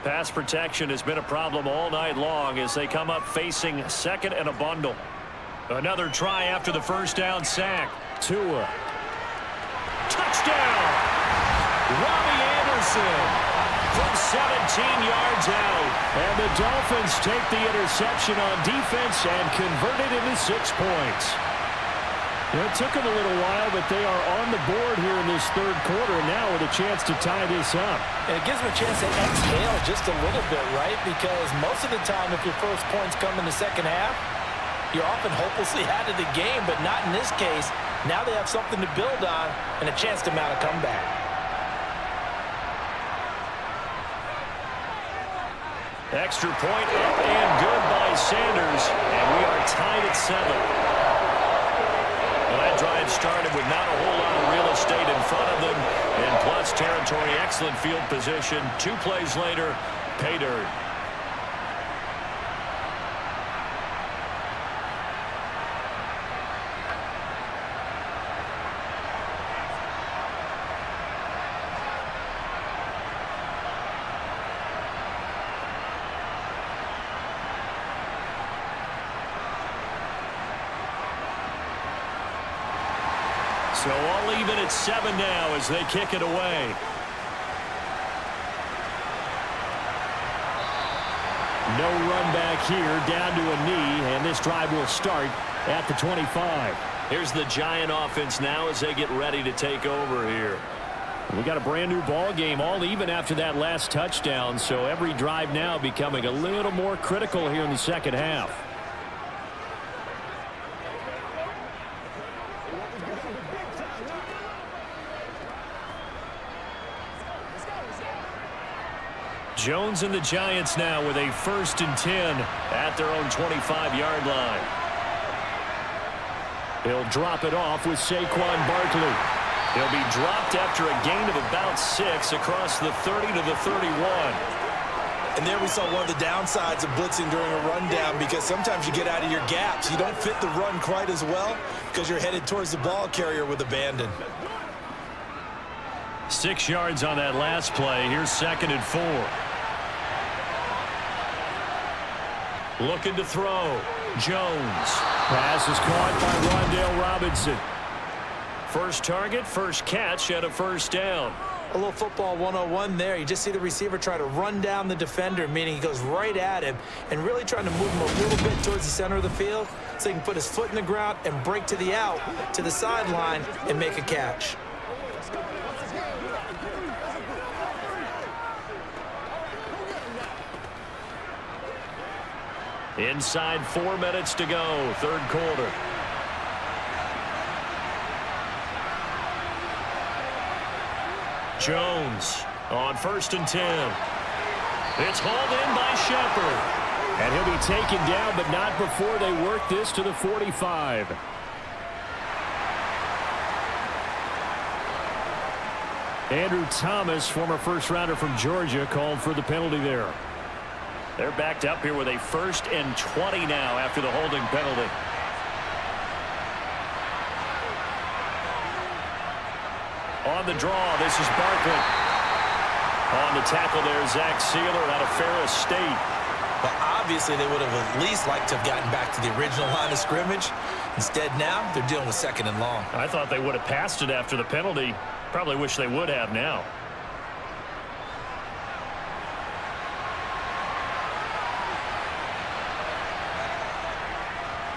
Pass protection has been a problem all night long as they come up facing second and a bundle. Another try after the first down sack. Tua. Touchdown! Robbie Anderson from 17 yards out. And the Dolphins take the interception on defense and convert it into 6 points. It took them a little while, but they are on the board here in this third quarter now with a chance to tie this up. And it gives them a chance to exhale just a little bit, right? Because most of the time, if your first points come in the second half, you're often hopelessly out of the game, but not in this case. Now they have something to build on and a chance to mount a comeback. Extra point up and good by Sanders, and we are tied at 7. Well, that drive started with not a whole lot of real estate in front of them, and plus territory, excellent field position. 2 plays later, pay dirt. So all even at 7 now as they kick it away. No run back here, down to a knee, and this drive will start at the 25. Here's the Giant offense now as they get ready to take over here. We got a brand new ball game, all even after that last touchdown, so every drive now becoming a little more critical here in the second half. Jones and the Giants now with a 1st and 10 at their own 25-yard line. He'll drop it off with Saquon Barkley. He'll be dropped after a gain of about 6 across the 30 to the 31. And there we saw one of the downsides of blitzing during a rundown, because sometimes you get out of your gaps. You don't fit the run quite as well because you're headed towards the ball carrier with abandon. 6 yards on that last play. Here's 2nd and 4. Looking to throw. Jones. Pass is caught by Rondale Robinson. First target, first catch, and a first down. A little football 101 there. You just see the receiver try to run down the defender, meaning he goes right at him and really trying to move him a little bit towards the center of the field so he can put his foot in the ground and break to the out, to the sideline, and make a catch. Inside 4 minutes to go, third quarter. Jones on 1st and 10. It's hauled in by Shepard. And he'll be taken down, but not before they work this to the 45. Andrew Thomas, former first-rounder from Georgia, called for the penalty there. They're backed up here with a 1st and 20 now after the holding penalty. On the draw, this is Barkley. On the tackle there, Zach Sealer out of Ferris State. Well, obviously they would have at least liked to have gotten back to the original line of scrimmage. Instead now, they're dealing with 2nd and long. I thought they would have passed it after the penalty. Probably wish they would have now.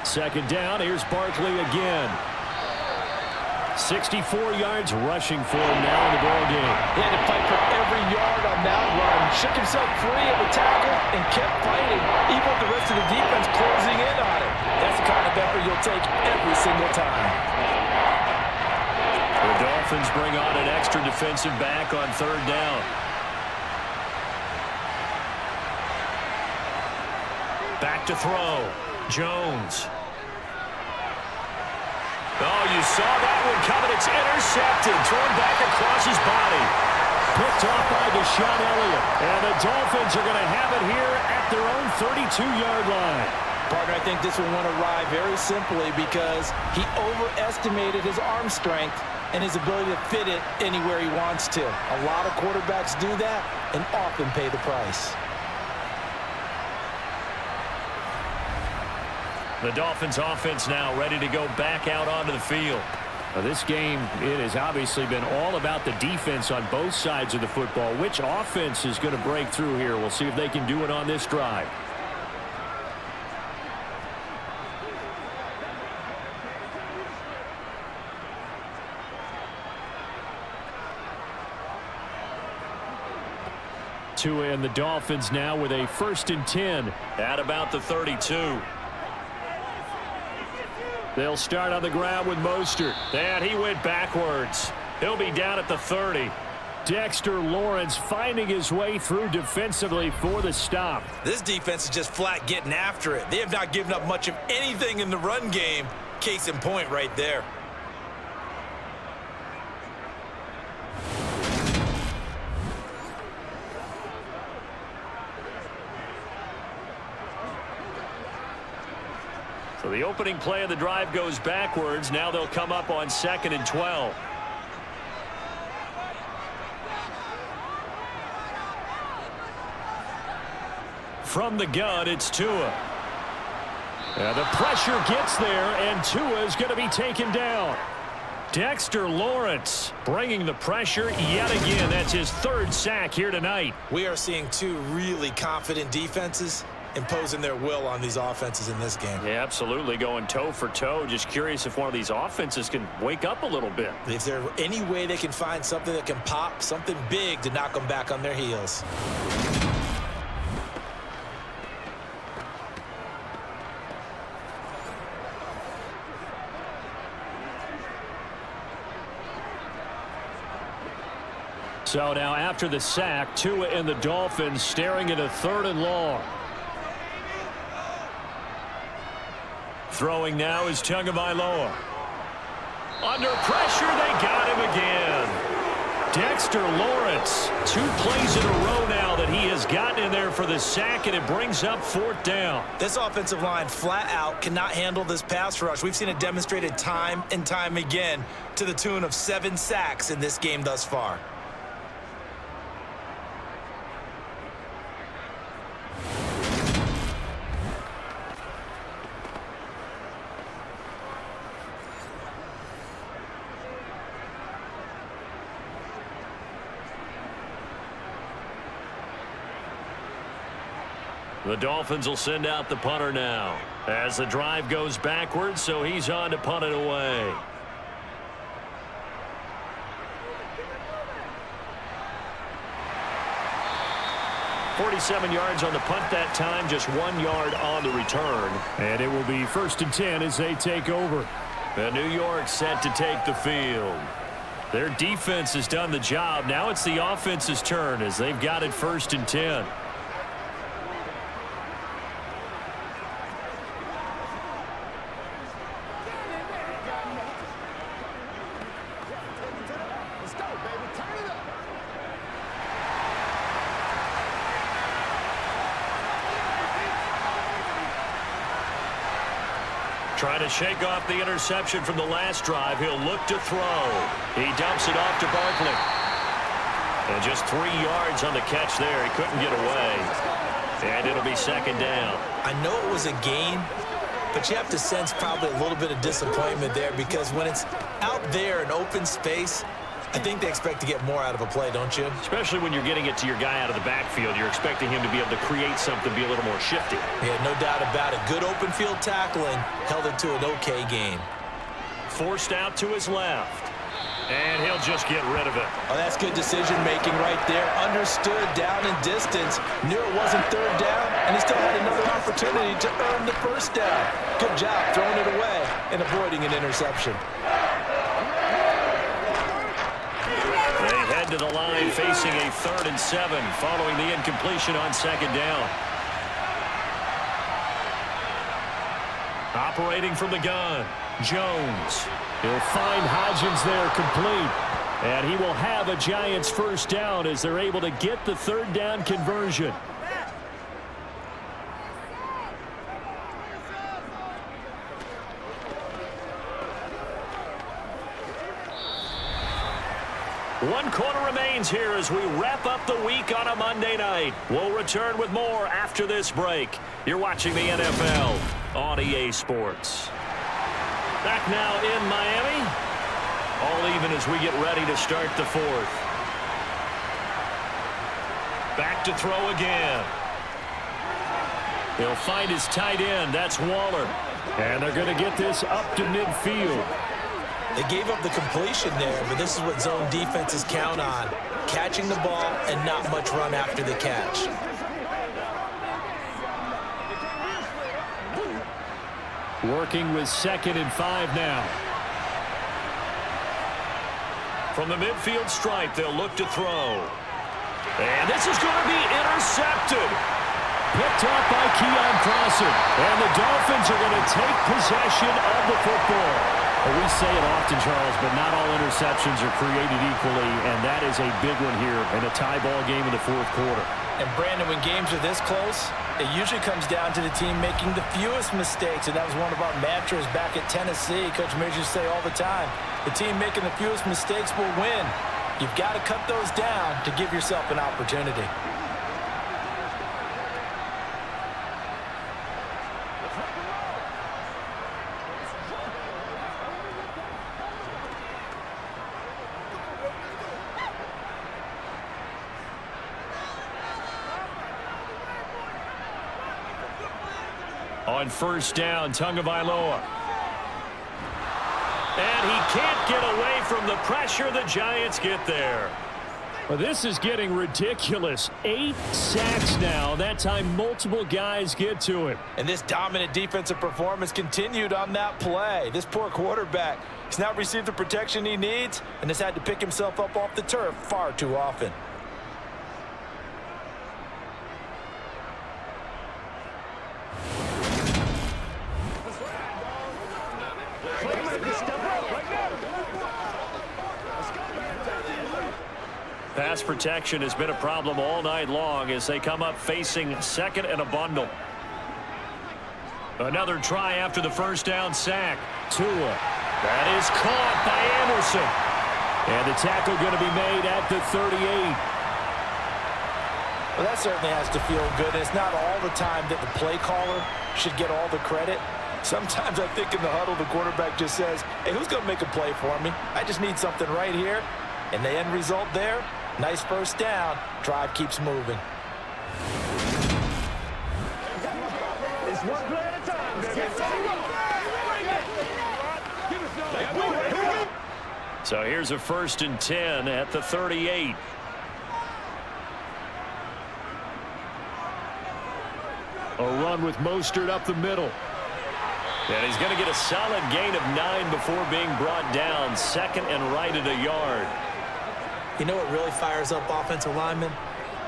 Second down, here's Barkley again. 64 yards rushing for him now in the ball game. He had to fight for every yard on that run. Shook himself free of a tackle and kept fighting, even with the rest of the defense closing in on him. That's the kind of effort you'll take every single time. The Dolphins bring on an extra defensive back on 3rd down. Back to throw. Jones. Oh, you saw that one coming. It's intercepted. Thrown back across his body. Picked off by Deshaun Elliott. And the Dolphins are going to have it here at their own 32-yard line. Partner, I think this one went awry very simply because he overestimated his arm strength and his ability to fit it anywhere he wants to. A lot of quarterbacks do that and often pay the price. The Dolphins offense now ready to go back out onto the field. Now this game, it has obviously been all about the defense on both sides of the football. Which offense is going to break through here? We'll see if they can do it on this drive. Tua and the Dolphins now with a 1st and 10 at about the 32. They'll start on the ground with Mostert. And he went backwards. He'll be down at the 30. Dexter Lawrence finding his way through defensively for the stop. This defense is just flat getting after it. They have not given up much of anything in the run game. Case in point right there. So the opening play of the drive goes backwards. Now they'll come up on 2nd and 12. From the gun, it's Tua. The pressure gets there, and Tua is going to be taken down. Dexter Lawrence bringing the pressure yet again. That's his 3rd sack here tonight. We are seeing two really confident defenses imposing their will on these offenses in this game. Yeah, absolutely, going toe for toe. Just curious if one of these offenses can wake up a little bit. If there's any way they can find something that can pop, something big to knock them back on their heels. So now after the sack, Tua and the Dolphins staring at a 3rd and long. Throwing now is Tagovailoa. Under pressure, they got him again. Dexter Lawrence, 2 plays in a row now that he has gotten in there for the sack, and it brings up 4th down. This offensive line flat out cannot handle this pass rush. We've seen it demonstrated time and time again to the tune of 7 sacks in this game thus far. The Dolphins will send out the punter now as the drive goes backwards, so he's on to punt it away. .47 yards on the punt that time, just 1 yard on the return. And it will be 1st and 10 as they take over. And New York set to take the field. Their defense has done the job. Now it's the offense's turn as they've got it 1st and 10. Trying to shake off the interception from the last drive. He'll look to throw. He dumps it off to Barkley. And just 3 yards on the catch there. He couldn't get away. And it'll be 2nd down. I know it was a gain, but you have to sense probably a little bit of disappointment there because when it's out there in open space, I think they expect to get more out of a play, don't you? Especially when you're getting it to your guy out of the backfield. You're expecting him to be able to create something, be a little more shifty. Yeah, no doubt about it. Good open field tackling held it to an okay gain. Forced out to his left. And he'll just get rid of it. Oh, that's good decision-making right there. Understood down and distance. Knew it wasn't 3rd down, and he still had another opportunity to earn the 1st down. Good job throwing it away and avoiding an interception. To the line facing a 3rd and 7 following the incompletion on 2nd down. Operating from the gun, Jones. He'll find Hodgins there complete. And he will have a Giants 1st down as they're able to get the 3rd down conversion. One quarter remains here as we wrap up the week on a Monday night. We'll return with more after this break. You're watching the NFL on EA Sports. Back now in Miami. All even as we get ready to start the fourth. Back to throw again. He'll find his tight end. That's Waller. And they're going to get this up to midfield. They gave up the completion there, but this is what zone defenses count on. Catching the ball and not much run after the catch. Working with 2nd and 5 now. From the midfield stripe, they'll look to throw. And this is going to be intercepted. Picked off by Keon Crossan. And the Dolphins are going to take possession of the football. Well, we say it often, Charles, but not all interceptions are created equally, and that is a big one here in a tie ball game in the fourth quarter. And, Brandon, when games are this close, it usually comes down to the team making the fewest mistakes, and that was one of our mantras back at Tennessee. Coach Mears used to say all the time, the team making the fewest mistakes will win. You've got to cut those down to give yourself an opportunity. On first down, Tagovailoa. And he can't get away from the pressure. The Giants get there. Well, this is getting ridiculous. 8 sacks now. That time, multiple guys get to it. And this dominant defensive performance continued on that play. This poor quarterback has not received the protection he needs and has had to pick himself up off the turf far too often. Pass protection has been a problem all night long as they come up facing 2nd and a bundle. Another try after the first down sack. Tua. That is caught by Anderson. And the tackle going to be made at the 38. Well, that certainly has to feel good. It's not all the time that the play caller should get all the credit. Sometimes I think in the huddle, the quarterback just says, hey, who's going to make a play for me? I just need something right here. And the end result there, nice first down. Drive keeps moving. It's one play at a time, baby. So here's a 1st and 10 at the 38. A run with Mostert up the middle. And he's going to get a solid gain of 9 before being brought down. 2nd and right at a yard. You know what really fires up offensive linemen?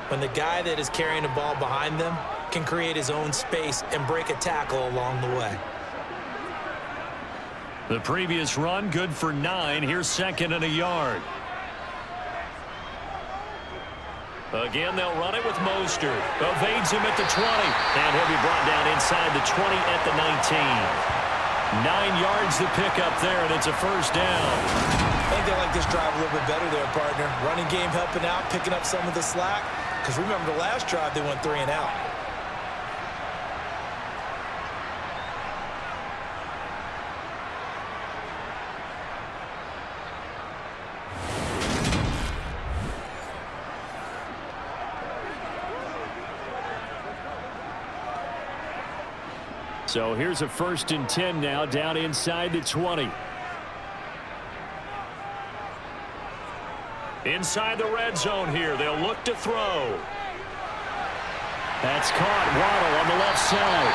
When the guy that is carrying the ball behind them can create his own space and break a tackle along the way. The previous run, good for 9. Here's 2nd and a yard. Again, they'll run it with Mostert. Evades him at the 20. And he'll be brought down inside the 20 at the 19. 9 yards to pick up there, and it's a first down. I think they like this drive a little bit better there, partner. Running game helping out, picking up some of the slack. Because remember the last drive, they went 3 and out. So here's a 1st and 10 now down inside the 20. Inside the red zone here. They'll look to throw. That's caught. Waddle on the left side.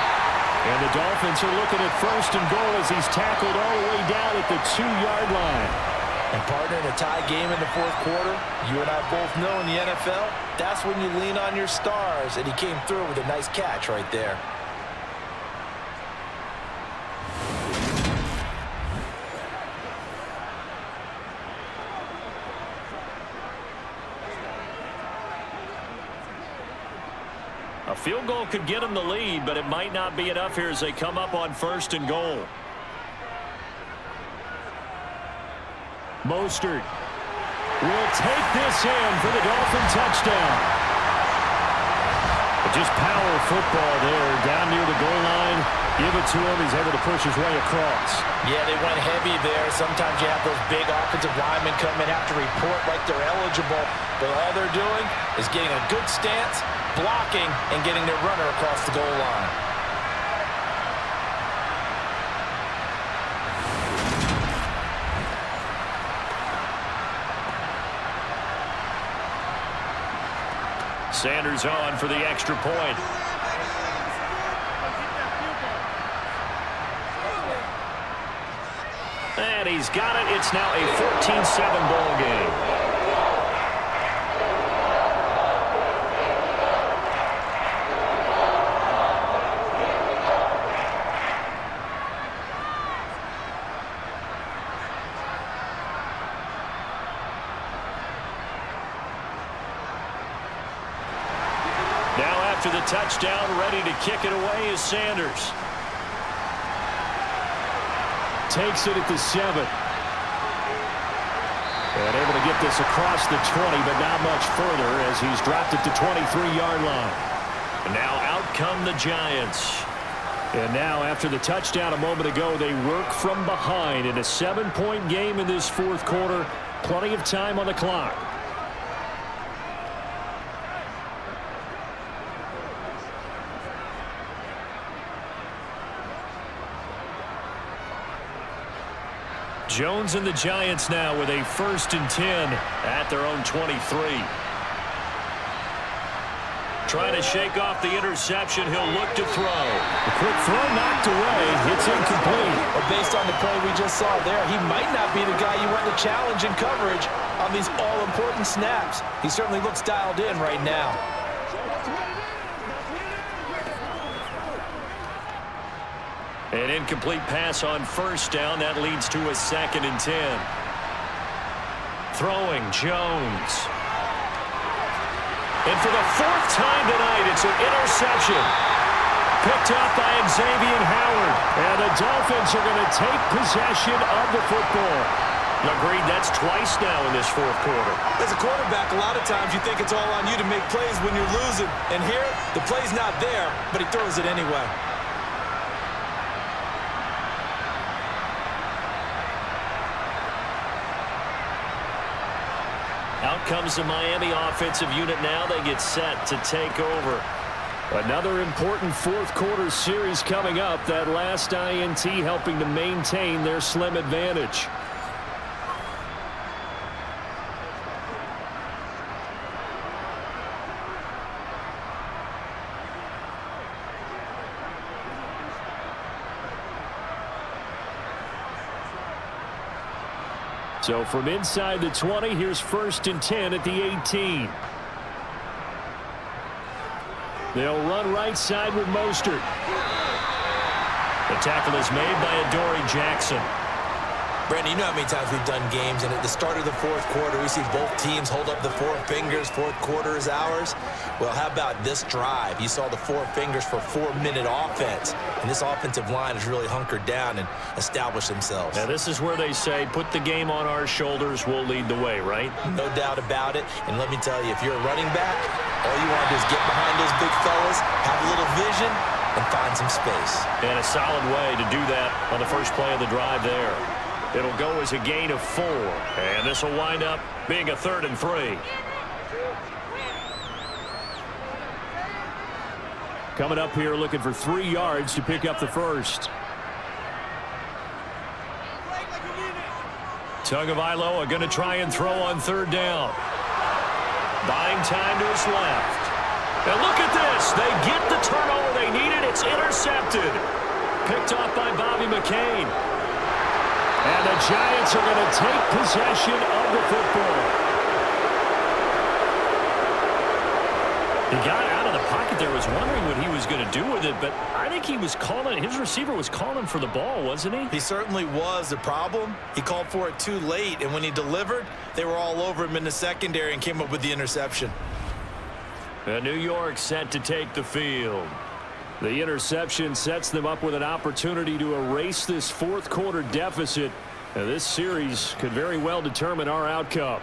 And the Dolphins are looking at 1st and goal as he's tackled all the way down at the 2-yard line. And partner, in a tie game in the fourth quarter, you and I both know in the NFL, that's when you lean on your stars. And he came through with a nice catch right there. A field goal could get them the lead, but it might not be enough here as they come up on 1st and goal. Mostert. will take this in for the Dolphin touchdown. But just power football there, down near the goal line. Give it to him. He's able to push his way across. Yeah, they went heavy there. Sometimes you have those big offensive linemen come in, have to report like they're eligible. But all they're doing is getting a good stance, blocking, and getting their runner across the goal line. Sanders on for the extra point. And he's got it. It's now a 14-7 ball game. Now after the touchdown, ready to kick it away is Sanders. Takes it at the 7. And able to get this across the 20, but not much further as he's dropped it to 23-yard line. And now out come the Giants. And now after the touchdown a moment ago, they work from behind in a 7-point game in this fourth quarter. Plenty of time on the clock. Jones and the Giants now with a 1st and 10 at their own 23. Trying to shake off the interception. He'll look to throw. A quick throw knocked away. It's incomplete. Well, based on the play we just saw there, he might not be the guy you want to challenge in coverage on these all-important snaps. He certainly looks dialed in right now. An incomplete pass on 1st down. That leads to a 2nd and 10. Throwing Jones. And for the 4th time tonight, it's an interception. Picked up by Xavier Howard. And the Dolphins are going to take possession of the football. Agreed, that's twice now in this fourth quarter. As a quarterback, a lot of times you think it's all on you to make plays when you're losing. And here, the play's not there, but he throws it anyway. Out comes the Miami offensive unit now. They get set to take over. Another important fourth quarter series coming up. That last INT helping to maintain their slim advantage. So from inside the 20, here's 1st and 10 at the 18. They'll run right side with Mostert. The tackle is made by Adoree Jackson. Brandon, you know how many times we've done games, and at the start of the fourth quarter, we see both teams hold up the 4 fingers, fourth quarter is ours. Well, how about this drive? You saw the 4 fingers for 4-minute offense, and this offensive line has really hunkered down and established themselves. Now, this is where they say, put the game on our shoulders, we'll lead the way, right? No doubt about it, and let me tell you, if you're a running back, all you want to do is get behind those big fellas, have a little vision, and find some space. And a solid way to do that on the first play of the drive there. It'll go as a gain of 4, and this will wind up being a 3rd and 3. Coming up here looking for 3 yards to pick up the first. Tagovailoa going to try and throw on 3rd down. Buying time to his left. And look at this. They get the turnover they needed. It's intercepted. Picked off by Bobby McCain. And the Giants are going to take possession of the football. He got out of the pocket there, was wondering what he was going to do with it, but I think he was calling, his receiver was calling for the ball, wasn't he? He certainly was. The problem, he called for it too late, and when he delivered, they were all over him in the secondary and came up with the interception. New York set to take the field. The interception sets them up with an opportunity to erase this fourth quarter deficit. This series could very well determine our outcome.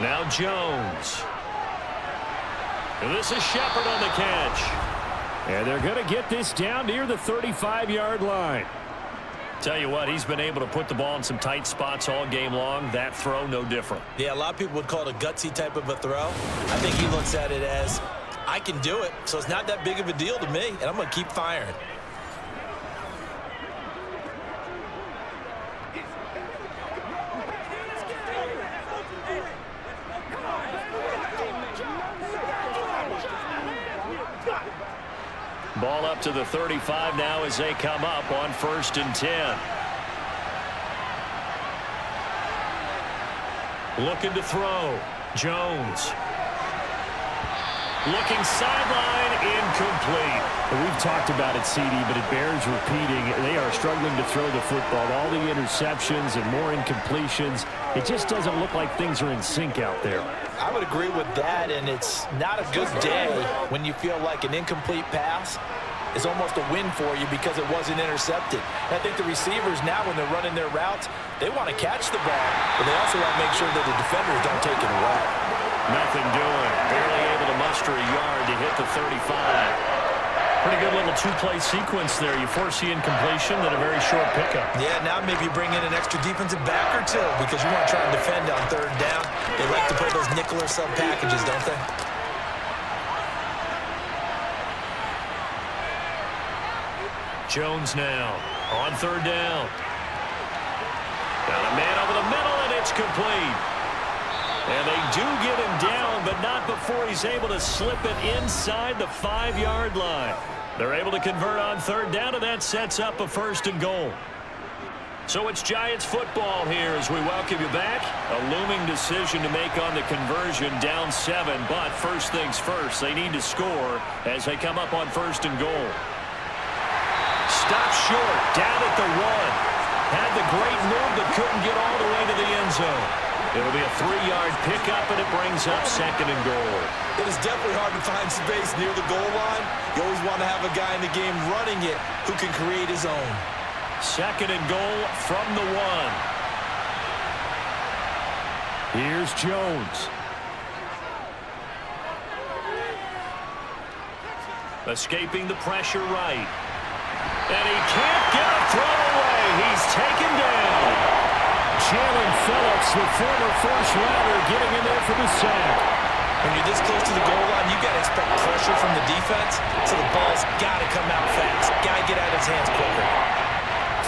Now Jones. And this is Shepard on the catch. And they're going to get this down near the 35-yard line. Tell you what, he's been able to put the ball in some tight spots all game long. That throw, no different. Yeah, a lot of people would call it a gutsy type of a throw. I think he looks at it as, I can do it, so it's not that big of a deal to me, and I'm going to keep firing. Ball up to the 35 now as they come up on 1st and 10. Looking to throw. Jones. Looking sideline, incomplete. We've talked about it, CD, but it bears repeating. They are struggling to throw the football. All the interceptions and more incompletions. It just doesn't look like things are in sync out there. I would agree with that, and it's not a good day when you feel like an incomplete pass is almost a win for you because it wasn't intercepted. And I think the receivers now, when they're running their routes, they want to catch the ball, but they also want to make sure that the defenders don't take it away. Nothing doing. Barely able to muster a yard to hit the 35. Pretty good little two-play sequence there. You force the incompletion, then a very short pickup. Yeah, now maybe you bring in an extra defensive back or two because you want to try and defend on 3rd down. They like to play those nickel or sub packages, don't they? Jones now on 3rd down. Got a man over the middle, and it's complete. And they do get him down, but not before he's able to slip it inside the 5-yard line. They're able to convert on 3rd down, and that sets up a 1st and goal. So it's Giants football here as we welcome you back. A looming decision to make on the conversion, down 7. But first things first, they need to score as they come up on 1st and goal. Stop short, down at the 1. Had the great move, but couldn't get all the way to the end zone. It'll be a 3-yard pickup, and it brings up 2nd and goal. It is definitely hard to find space near the goal line. You always want to have a guy in the game running it who can create his own. 2nd and goal from the 1. Here's Jones. Escaping the pressure right. And he can't get a throw away. He's taken down. Jalen Phillips, the former first-rounder, getting in there for the sack. When you're this close to the goal line, you got to expect pressure from the defense, so the ball's got to come out fast. Got to get out of his hands quicker.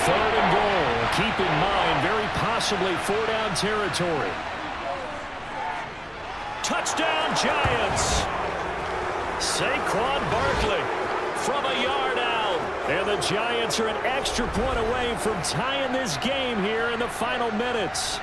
3rd and goal. Keep in mind, very possibly 4-down territory. Touchdown, Giants. Saquon Barkley from a yard out. And the Giants are an extra point away from tying this game here in the final minutes.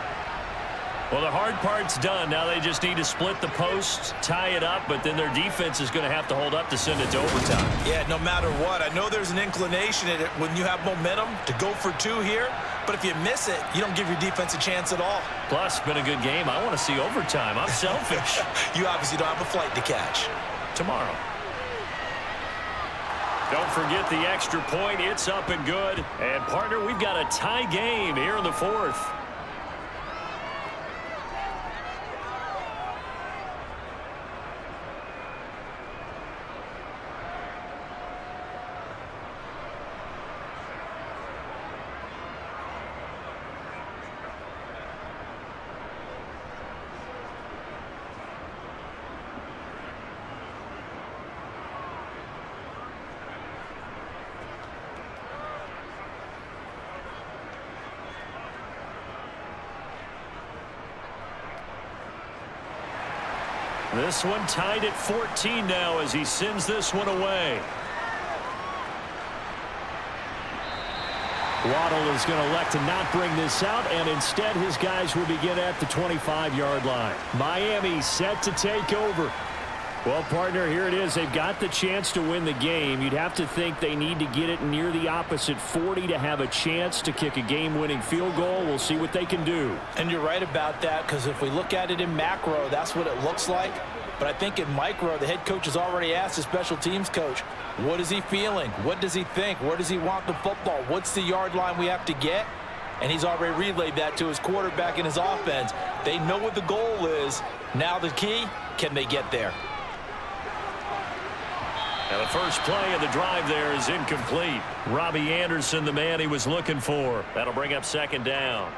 Well, the hard part's done. Now they just need to split the posts, tie it up, but then their defense is going to have to hold up to send it to overtime. Yeah, no matter what. I know there's an inclination in it when you have momentum to go for 2 here, but if you miss it, you don't give your defense a chance at all. Plus, been a good game. I want to see overtime. I'm selfish. You obviously don't have a flight to catch. Tomorrow. Don't forget the extra point. It's up and good. And, partner, we've got a tie game here in the 4th. This one tied at 14 now as he sends this one away. Waddle is going to elect to not bring this out, and instead his guys will begin at the 25-yard line. Miami set to take over. Well, partner, here it is. They've got the chance to win the game. You'd have to think they need to get it near the opposite 40 to have a chance to kick a game-winning field goal. We'll see what they can do. And you're right about that, because if we look at it in macro, that's what it looks like. But I think in micro, the head coach has already asked the special teams coach, what is he feeling? What does he think? Where does he want the football? What's the yard line we have to get? and he's already relayed that to his quarterback and his offense. They know what the goal is. Now the key, can they get there? And the first play of the drive there is incomplete. Robbie Anderson, the man he was looking for. That'll bring up second down.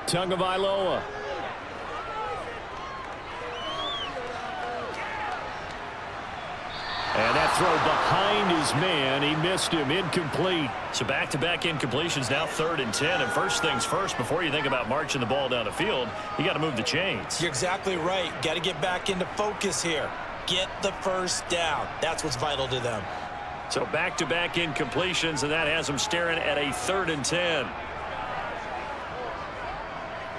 Tagovailoa. And that throw behind his man. He missed him. Incomplete. So back-to-back incompletions, now 3rd and 10. And first things first, before you think about marching the ball down the field, you got to move the chains. You're exactly right. Got to get back into focus here. Get the first down. That's what's vital to them. So back-to-back incompletions, and that has them staring at a 3rd and 10.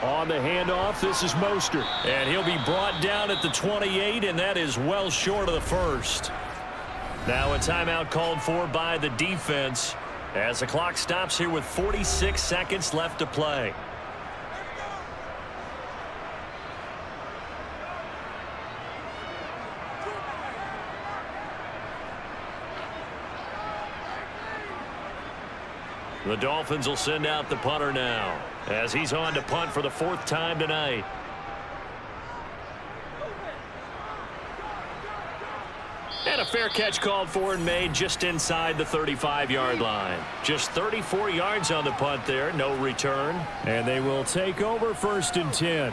On the handoff, this is Mostert. And he'll be brought down at the 28, and that is well short of the first. Now a timeout called for by the defense as the clock stops here with 46 seconds left to play. The Dolphins will send out the punter now as he's on to punt for the 4th time tonight. And a fair catch called for and made just inside the 35-yard line. Just 34 yards on the punt there, no return. And they will take over 1st and 10.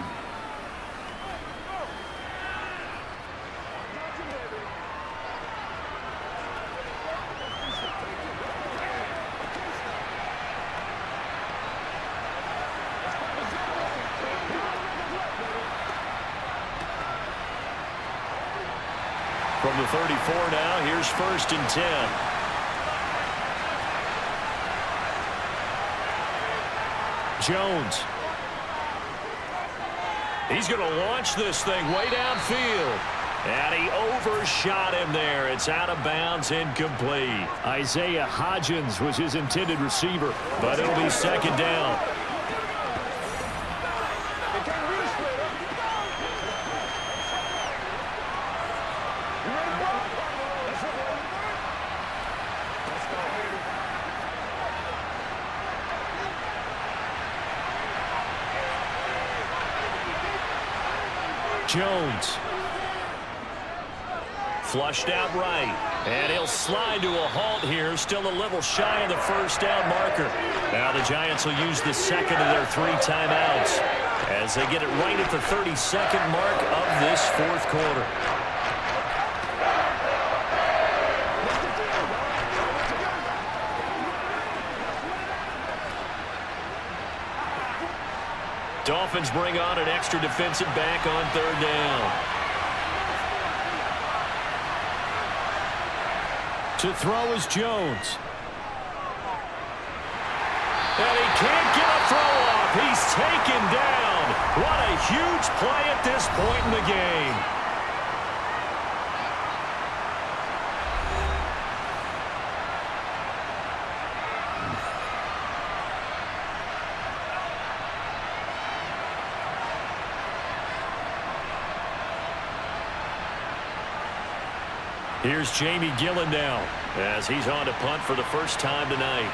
From the 34 now, here's 1st and 10. Jones. He's going to launch this thing way downfield. And he overshot him there. It's out of bounds, incomplete. Isaiah Hodgins was his intended receiver. But it'll be 2nd down. Jones. Flushed out right. And he'll slide to a halt here. Still a little shy of the 1st down marker. Now the Giants will use the 2nd of their 3 timeouts as they get it right at the 32nd mark of this 4th quarter. Dolphins bring on an extra defensive back on 3rd down. To throw is Jones. And he can't get a throw off. He's taken down. What a huge play at this point in the game. Here's Jamie Gillen now as he's on to punt for the 1st time tonight.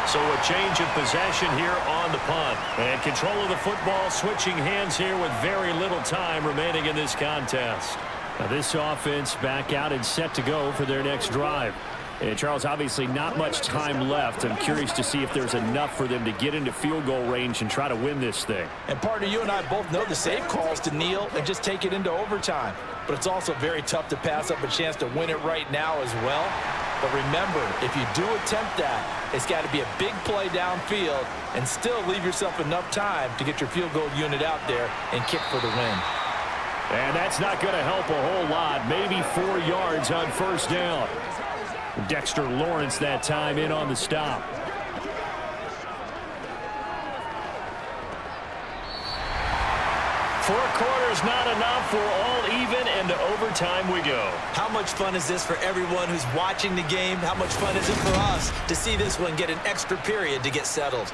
So a change of possession here on the punt. And control of the football switching hands here with very little time remaining in this contest. Now this offense back out and set to go for their next drive. And Charles, obviously not much time left. I'm curious to see if there's enough for them to get into field goal range and try to win this thing. And partner, you and I both know the save calls to kneel and just take it into overtime. But it's also very tough to pass up a chance to win it right now as well. But remember, if you do attempt that, it's got to be a big play downfield and still leave yourself enough time to get your field goal unit out there and kick for the win. And that's not going to help a whole lot. Maybe 4 yards on 1st down. Dexter Lawrence that time in on the stop. was not enough. We're all even, and to overtime we go. How much fun is this for everyone who's watching the game? How much fun is it for us to see this one get an extra period to get settled?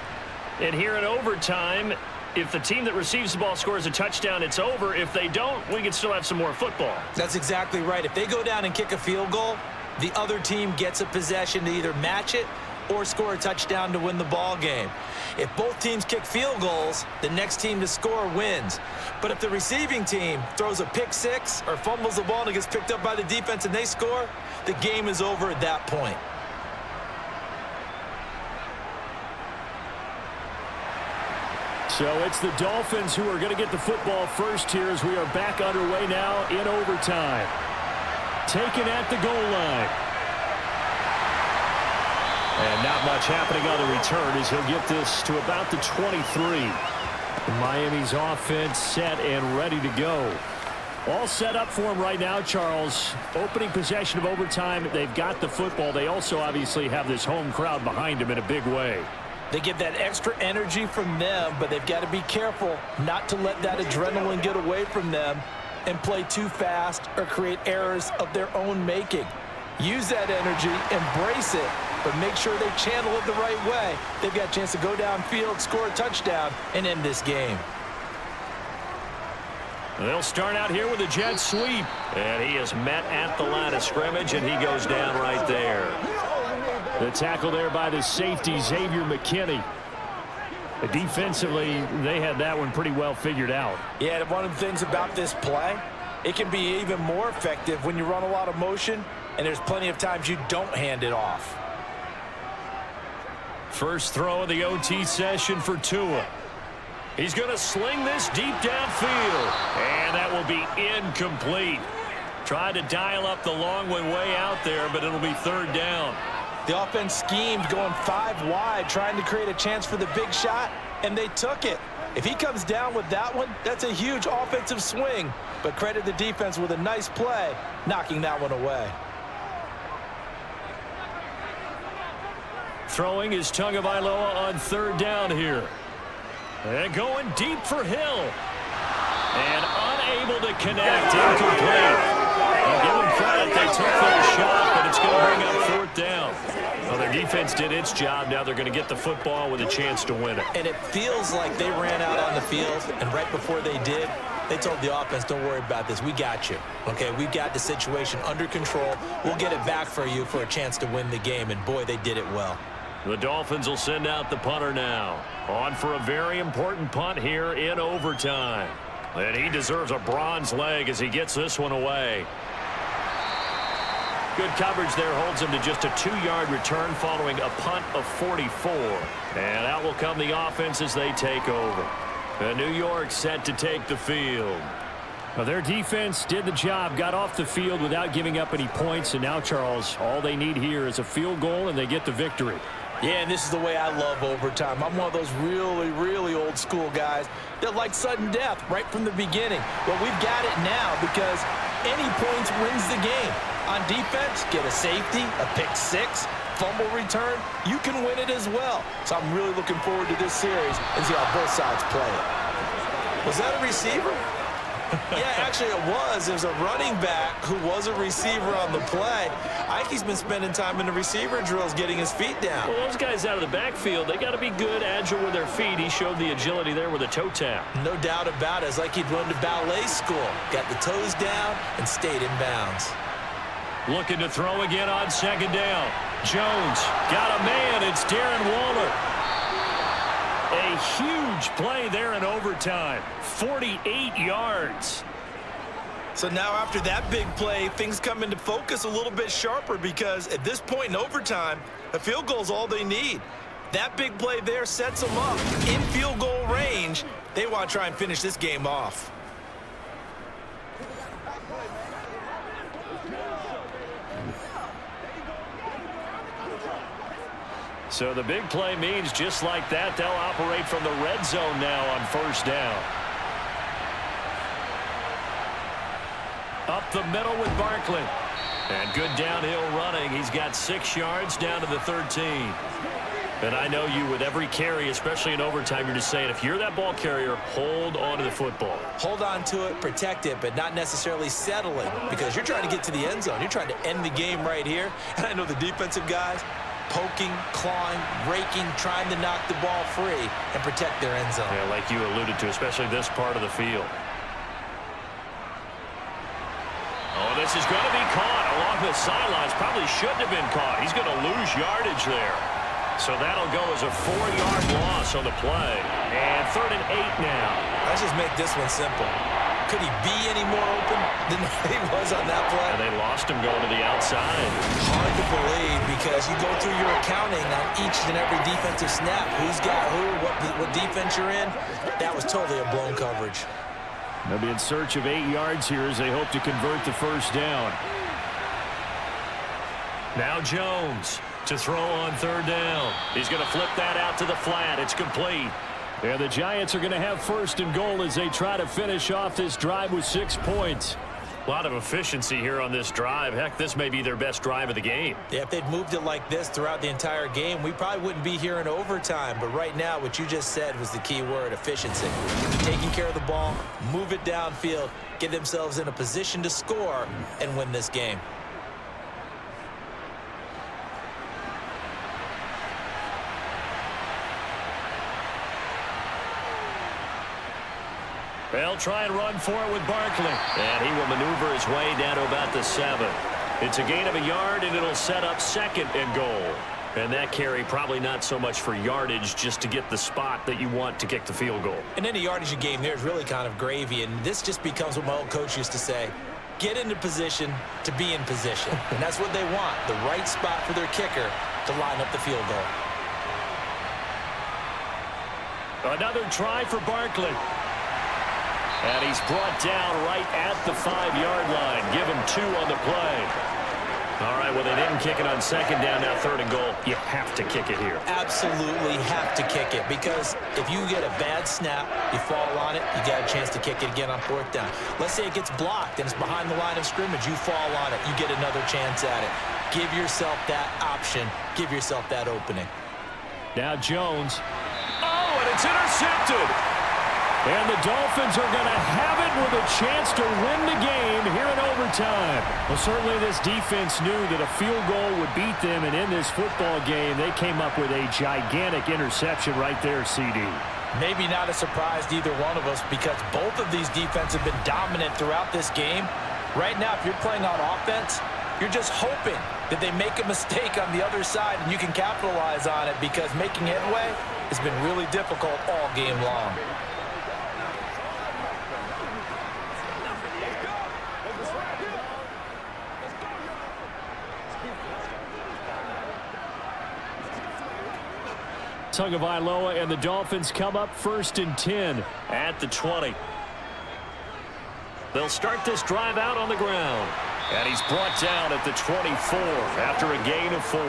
And here in overtime, if the team that receives the ball scores a touchdown, it's over. If they don't, we can still have some more football. That's exactly right. If they go down and kick a field goal, the other team gets a possession to either match it or score a touchdown to win the ball game. If both teams kick field goals, the next team to score wins. But if the receiving team throws a pick six or fumbles the ball and it gets picked up by the defense and they score, the game is over at that point. So it's the Dolphins who are going to get the football first here as we are back underway now in overtime. Taken at the goal line. And not much happening on the return as he'll get this to about the 23. Miami's offense set and ready to go. All set up for him right now, Charles. Opening possession of overtime. They've got the football. They also obviously have this home crowd behind them in a big way. They get that extra energy from them, but they've got to be careful not to let that adrenaline get away from them and play too fast or create errors of their own making. Use that energy, embrace it, but make sure they channel it the right way. They've got a chance to go downfield, score a touchdown, and end this game. They'll start out here with a jet sweep. And he is met at the line of scrimmage, and he goes down right there. The tackle there by the safety, Xavier McKinney. Defensively, they had that one pretty well figured out. Yeah, and one of the things about this play, it can be even more effective when you run a lot of motion, and there's plenty of times you don't hand it off. First throw of the OT session for Tua. He's going to sling this deep downfield, and that will be incomplete. Tried to dial up the long one way out there, but it'll be third down. The offense schemed going 5 wide, trying to create a chance for the big shot, and they took it. If he comes down with that one, that's a huge offensive swing. But credit the defense with a nice play, knocking that one away. Throwing is Tagovailoa on third down here. And going deep for Hill. And unable to connect. Incomplete. I'll give them credit. They took their shot, but it's going to bring up fourth down. Well, their defense did its job. Now they're going to get the football with a chance to win it. And it feels like they ran out on the field, and right before they did, they told the offense, don't worry about this. We got you. Okay, we've got the situation under control. We'll get it back for you for a chance to win the game. And, boy, they did it well. The Dolphins will send out the punter now. On for a very important punt here in overtime. And he deserves a bronze leg as he gets this one away. Good coverage there holds him to just a 2-yard return following a punt of 44. And out will come the offense as they take over. And New York set to take the field. Well, their defense did the job, got off the field without giving up any points. And now, Charles, all they need here is a field goal, and they get the victory. Yeah, and this is the way I love overtime. I'm one of those really, really old school guys that like sudden death right from the beginning. Well, we've got it now because any points wins the game. On defense, get a safety, a pick six, fumble return, you can win it as well. So I'm really looking forward to this series and see how both sides play it. Was that a receiver? Yeah, actually it was. There's a running back who was a receiver on the play. Ike's been spending time in the receiver drills getting his feet down. Well, those guys out of the backfield, they got to be good, agile with their feet. He showed the agility there with a toe tap. No doubt about it. It's like he'd run to ballet school. Got the toes down and stayed in bounds. Looking to throw again on second down. Jones got a man. It's Darren Waller. A huge play there in overtime. 48 yards. So now after that big play, things come into focus a little bit sharper because at this point in overtime, a field goal is all they need. That big play there sets them up in field goal range. They want to try and finish this game off. So the big play means just like that, they'll operate from the red zone now on first down. Up the middle with Barkley. And good downhill running. He's got 6 yards down to the 13. And I know you, with every carry, especially in overtime, you're just saying, if you're that ball carrier, hold on to the football. Hold on to it, protect it, but not necessarily settling, because you're trying to get to the end zone. You're trying to end the game right here. And I know the defensive guys poking, clawing, raking, trying to knock the ball free and protect their end zone. Yeah, like you alluded to, especially this part of the field. Oh, this is going to be caught along the sidelines. Probably shouldn't have been caught. He's going to lose yardage there. So that'll go as a 4-yard loss on the play. And 3rd and 8 now. Let's just make this one simple. Could he be any more open than he was on that play? And they lost him going to the outside. Hard to believe, because you go through your accounting on each and every defensive snap. Who's got who, what defense you're in. That was totally a blown coverage. They'll be in search of 8 yards here as they hope to convert the first down. Now Jones to throw on 3rd down. He's going to flip that out to the flat. It's complete. Yeah, the Giants are going to have 1st and goal as they try to finish off this drive with 6 points. A lot of efficiency here on this drive. Heck, this may be their best drive of the game. Yeah, if they'd moved it like this throughout the entire game, we probably wouldn't be here in overtime. But right now, what you just said was the key word, efficiency. Taking care of the ball, move it downfield, get themselves in a position to score and win this game. They'll try and run for it with Barkley. And he will maneuver his way down to about the 7. It's a gain of a yard, and it'll set up 2nd and goal. And that carry probably not so much for yardage, just to get the spot that you want to kick the field goal. And any yardage you gain there is really kind of gravy. And this just becomes what my old coach used to say. Get into position to be in position. And that's what they want, the right spot for their kicker to line up the field goal. Another try for Barkley. And he's brought down right at the 5-yard line. Give him 2 on the play. All right, well, they didn't kick it on 2nd down, now 3rd and goal. You have to kick it here. Absolutely have to kick it, because if you get a bad snap, you fall on it, you got a chance to kick it again on 4th down. Let's say it gets blocked and it's behind the line of scrimmage. You fall on it, you get another chance at it. Give yourself that option. Give yourself that opening. Now Jones. Oh, and it's intercepted. And the Dolphins are going to have it with a chance to win the game here in overtime. Well, certainly this defense knew that a field goal would beat them, and in this football game, they came up with a gigantic interception right there, CD. Maybe not a surprise to either one of us, because both of these defenses have been dominant throughout this game. Right now, if you're playing on offense, you're just hoping that they make a mistake on the other side and you can capitalize on it, because making headway has been really difficult all game long. Tagovailoa and the Dolphins come up 1st and 10 at the 20. They'll start this drive out on the ground. And he's brought down at the 24 after a gain of 4.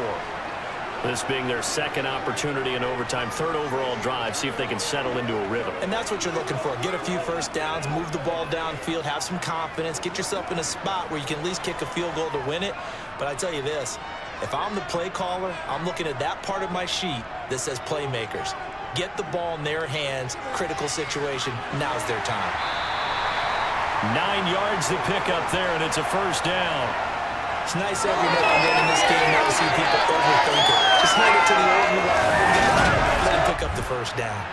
This being their 2nd opportunity in overtime, 3rd overall drive. See if they can settle into a rhythm. And that's what you're looking for. Get a few first downs, move the ball downfield, have some confidence, get yourself in a spot where you can at least kick a field goal to win it. But I tell you this, if I'm the play caller, I'm looking at that part of my sheet that says playmakers. Get the ball in their hands, critical situation, now's their time. 9 yards to pick up there, and it's a 1st down. It's nice every night I'm in this game not to see people overthink it. Just hand it to the old reliable guy, let him pick up the 1st down.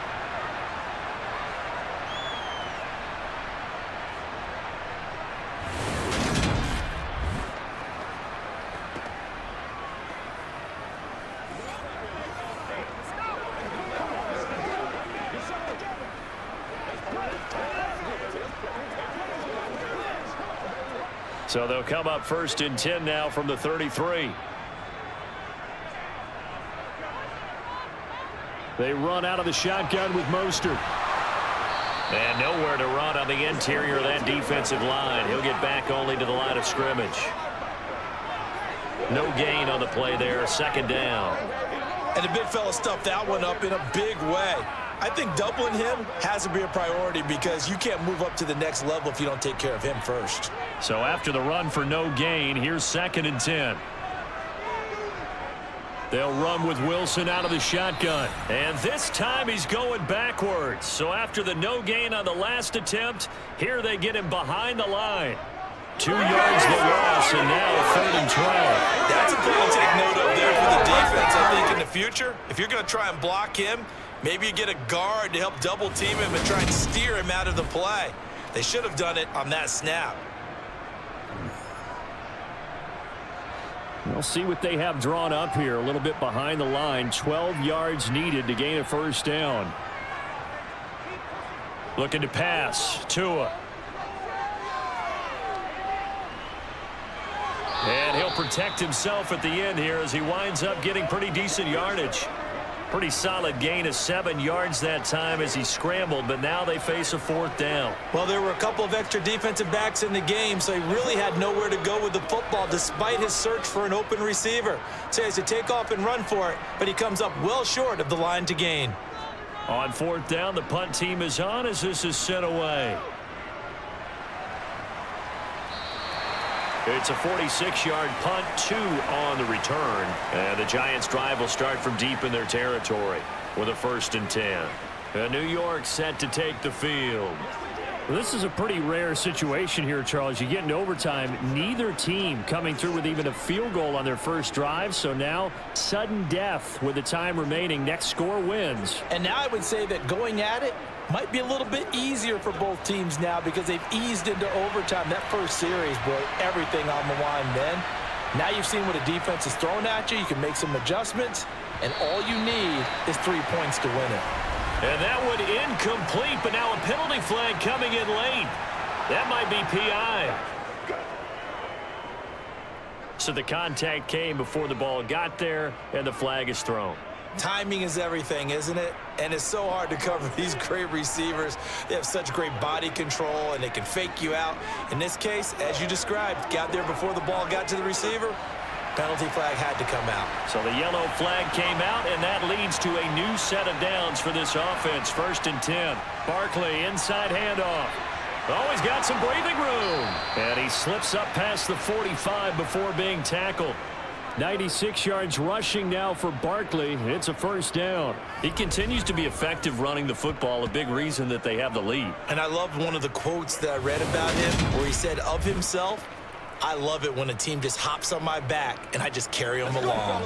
So they'll come up 1st and 10 now from the 33. They run out of the shotgun with Mostert. And nowhere to run on the interior of that defensive line. He'll get back only to the line of scrimmage. No gain on the play there, 2nd down. And the big fella stuffed that one up in a big way. I think doubling him has to be a priority, because you can't move up to the next level if you don't take care of him first. So after the run for no gain, here's 2nd and 10. They'll run with Wilson out of the shotgun. And this time he's going backwards. So after the no gain on the last attempt, here they get him behind the line. 2 yards the loss, and now 3rd and 12. That's a thing to take note of there for the defense. I think in the future, if you're going to try and block him, maybe you get a guard to help double team him and try and steer him out of the play. They should have done it on that snap. We'll see what they have drawn up here. A little bit behind the line. 12 yards needed to gain a first down. Looking to pass. Tua. And he'll protect himself at the end here as he winds up getting pretty decent yardage. Pretty solid gain of 7 yards that time as he scrambled, but now they face a 4th down. Well, there were a couple of extra defensive backs in the game, so he really had nowhere to go with the football despite his search for an open receiver. So he has to take off and run for it, but he comes up well short of the line to gain. On 4th down, the punt team is on as this is sent away. It's a 46-yard punt, 2 on the return. And the Giants' drive will start from deep in their territory with a 1st and 10. And New York set to take the field. Well, this is a pretty rare situation here, Charles. You get into overtime, neither team coming through with even a field goal on their first drive. So now, sudden death with the time remaining. Next score wins. And now I would say that going at it might be a little bit easier for both teams now because they've eased into overtime. That first series, boy, everything on the line then. Now you've seen what a defense is throwing at you. You can make some adjustments, and all you need is 3 points to win it. And that one incomplete, but now a penalty flag coming in late. That might be PI. So the contact came before the ball got there, and the flag is thrown. Timing is everything, isn't it? And it's so hard to cover these great receivers. They have such great body control, and they can fake you out. In this case, as you described, got there before the ball got to the receiver. Penalty flag had to come out. So the yellow flag came out, and that leads to a new set of downs for this offense. 1st and 10. Barkley, inside handoff. Oh, he's got some breathing room. And he slips up past the 45 before being tackled. 96 yards rushing now for Barkley. It's a 1st down. He continues to be effective running the football, a big reason that they have the lead. And I loved one of the quotes that I read about him where he said of himself, "I love it when a team just hops on my back and I just carry them along."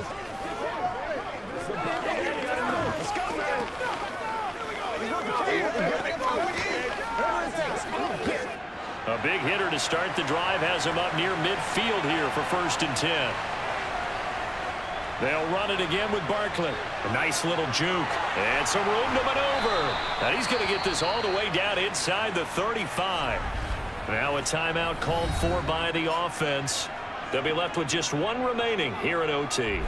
A big hitter to start the drive has him up near midfield here for 1st and 10. They'll run it again with Barkley. A nice little juke. And some room to maneuver. And he's going to get this all the way down inside the 35. Now a timeout called for by the offense. They'll be left with just 1 remaining here at OT.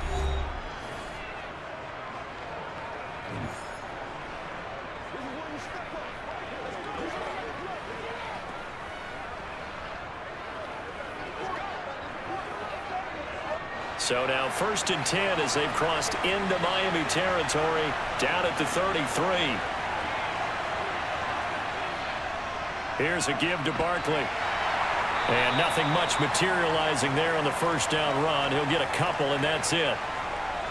So now 1st and 10 as they've crossed into Miami territory down at the 33. Here's a give to Barkley. And nothing much materializing there on the 1st down run. He'll get a couple, and that's it.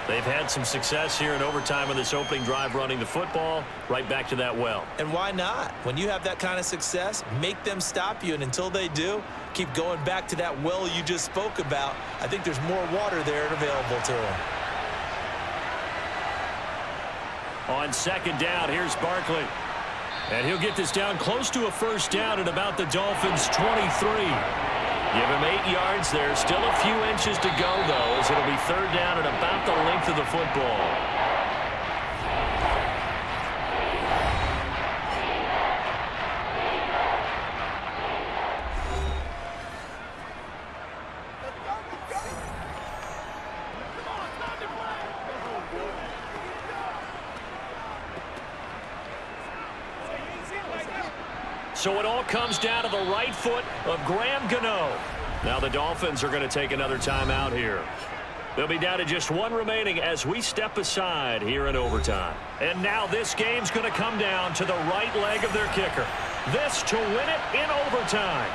They've had some success here in overtime on this opening drive running the football. Right back to that well. And why not? When you have that kind of success, make them stop you. And until they do, keep going back to that well you just spoke about. I think there's more water there and available to them. On 2nd down, here's Barkley. And he'll get this down close to a 1st down at about the Dolphins' 23. Give him 8 yards there. Still a few inches to go, though, as it'll be 3rd down at about the length of the football. So it all comes down to the right foot of Graham Gano. Now the Dolphins are going to take another timeout here. They'll be down to just 1 remaining as we step aside here in overtime. And now this game's going to come down to the right leg of their kicker. This to win it in overtime.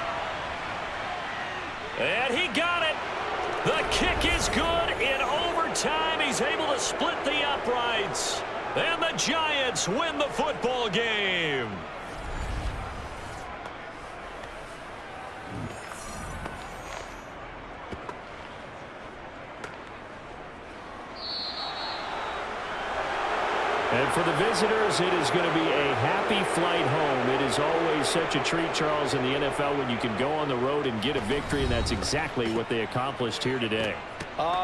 And he got it. The kick is good in overtime. time, he's able to split the uprights. And the Giants win the football game. And for the visitors, it is going to be a happy flight home. It is always such a treat, Charles, in the NFL when you can go on the road and get a victory, and that's exactly what they accomplished here today.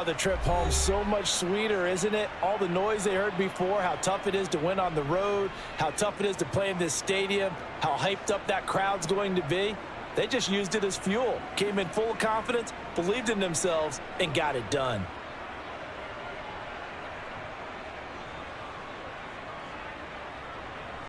The trip home so much sweeter, isn't it? All the noise they heard before, how tough it is to win on the road, how tough it is to play in this stadium, how hyped up that crowd's going to be. They just used it as fuel, came in full of confidence, believed in themselves, and got it done.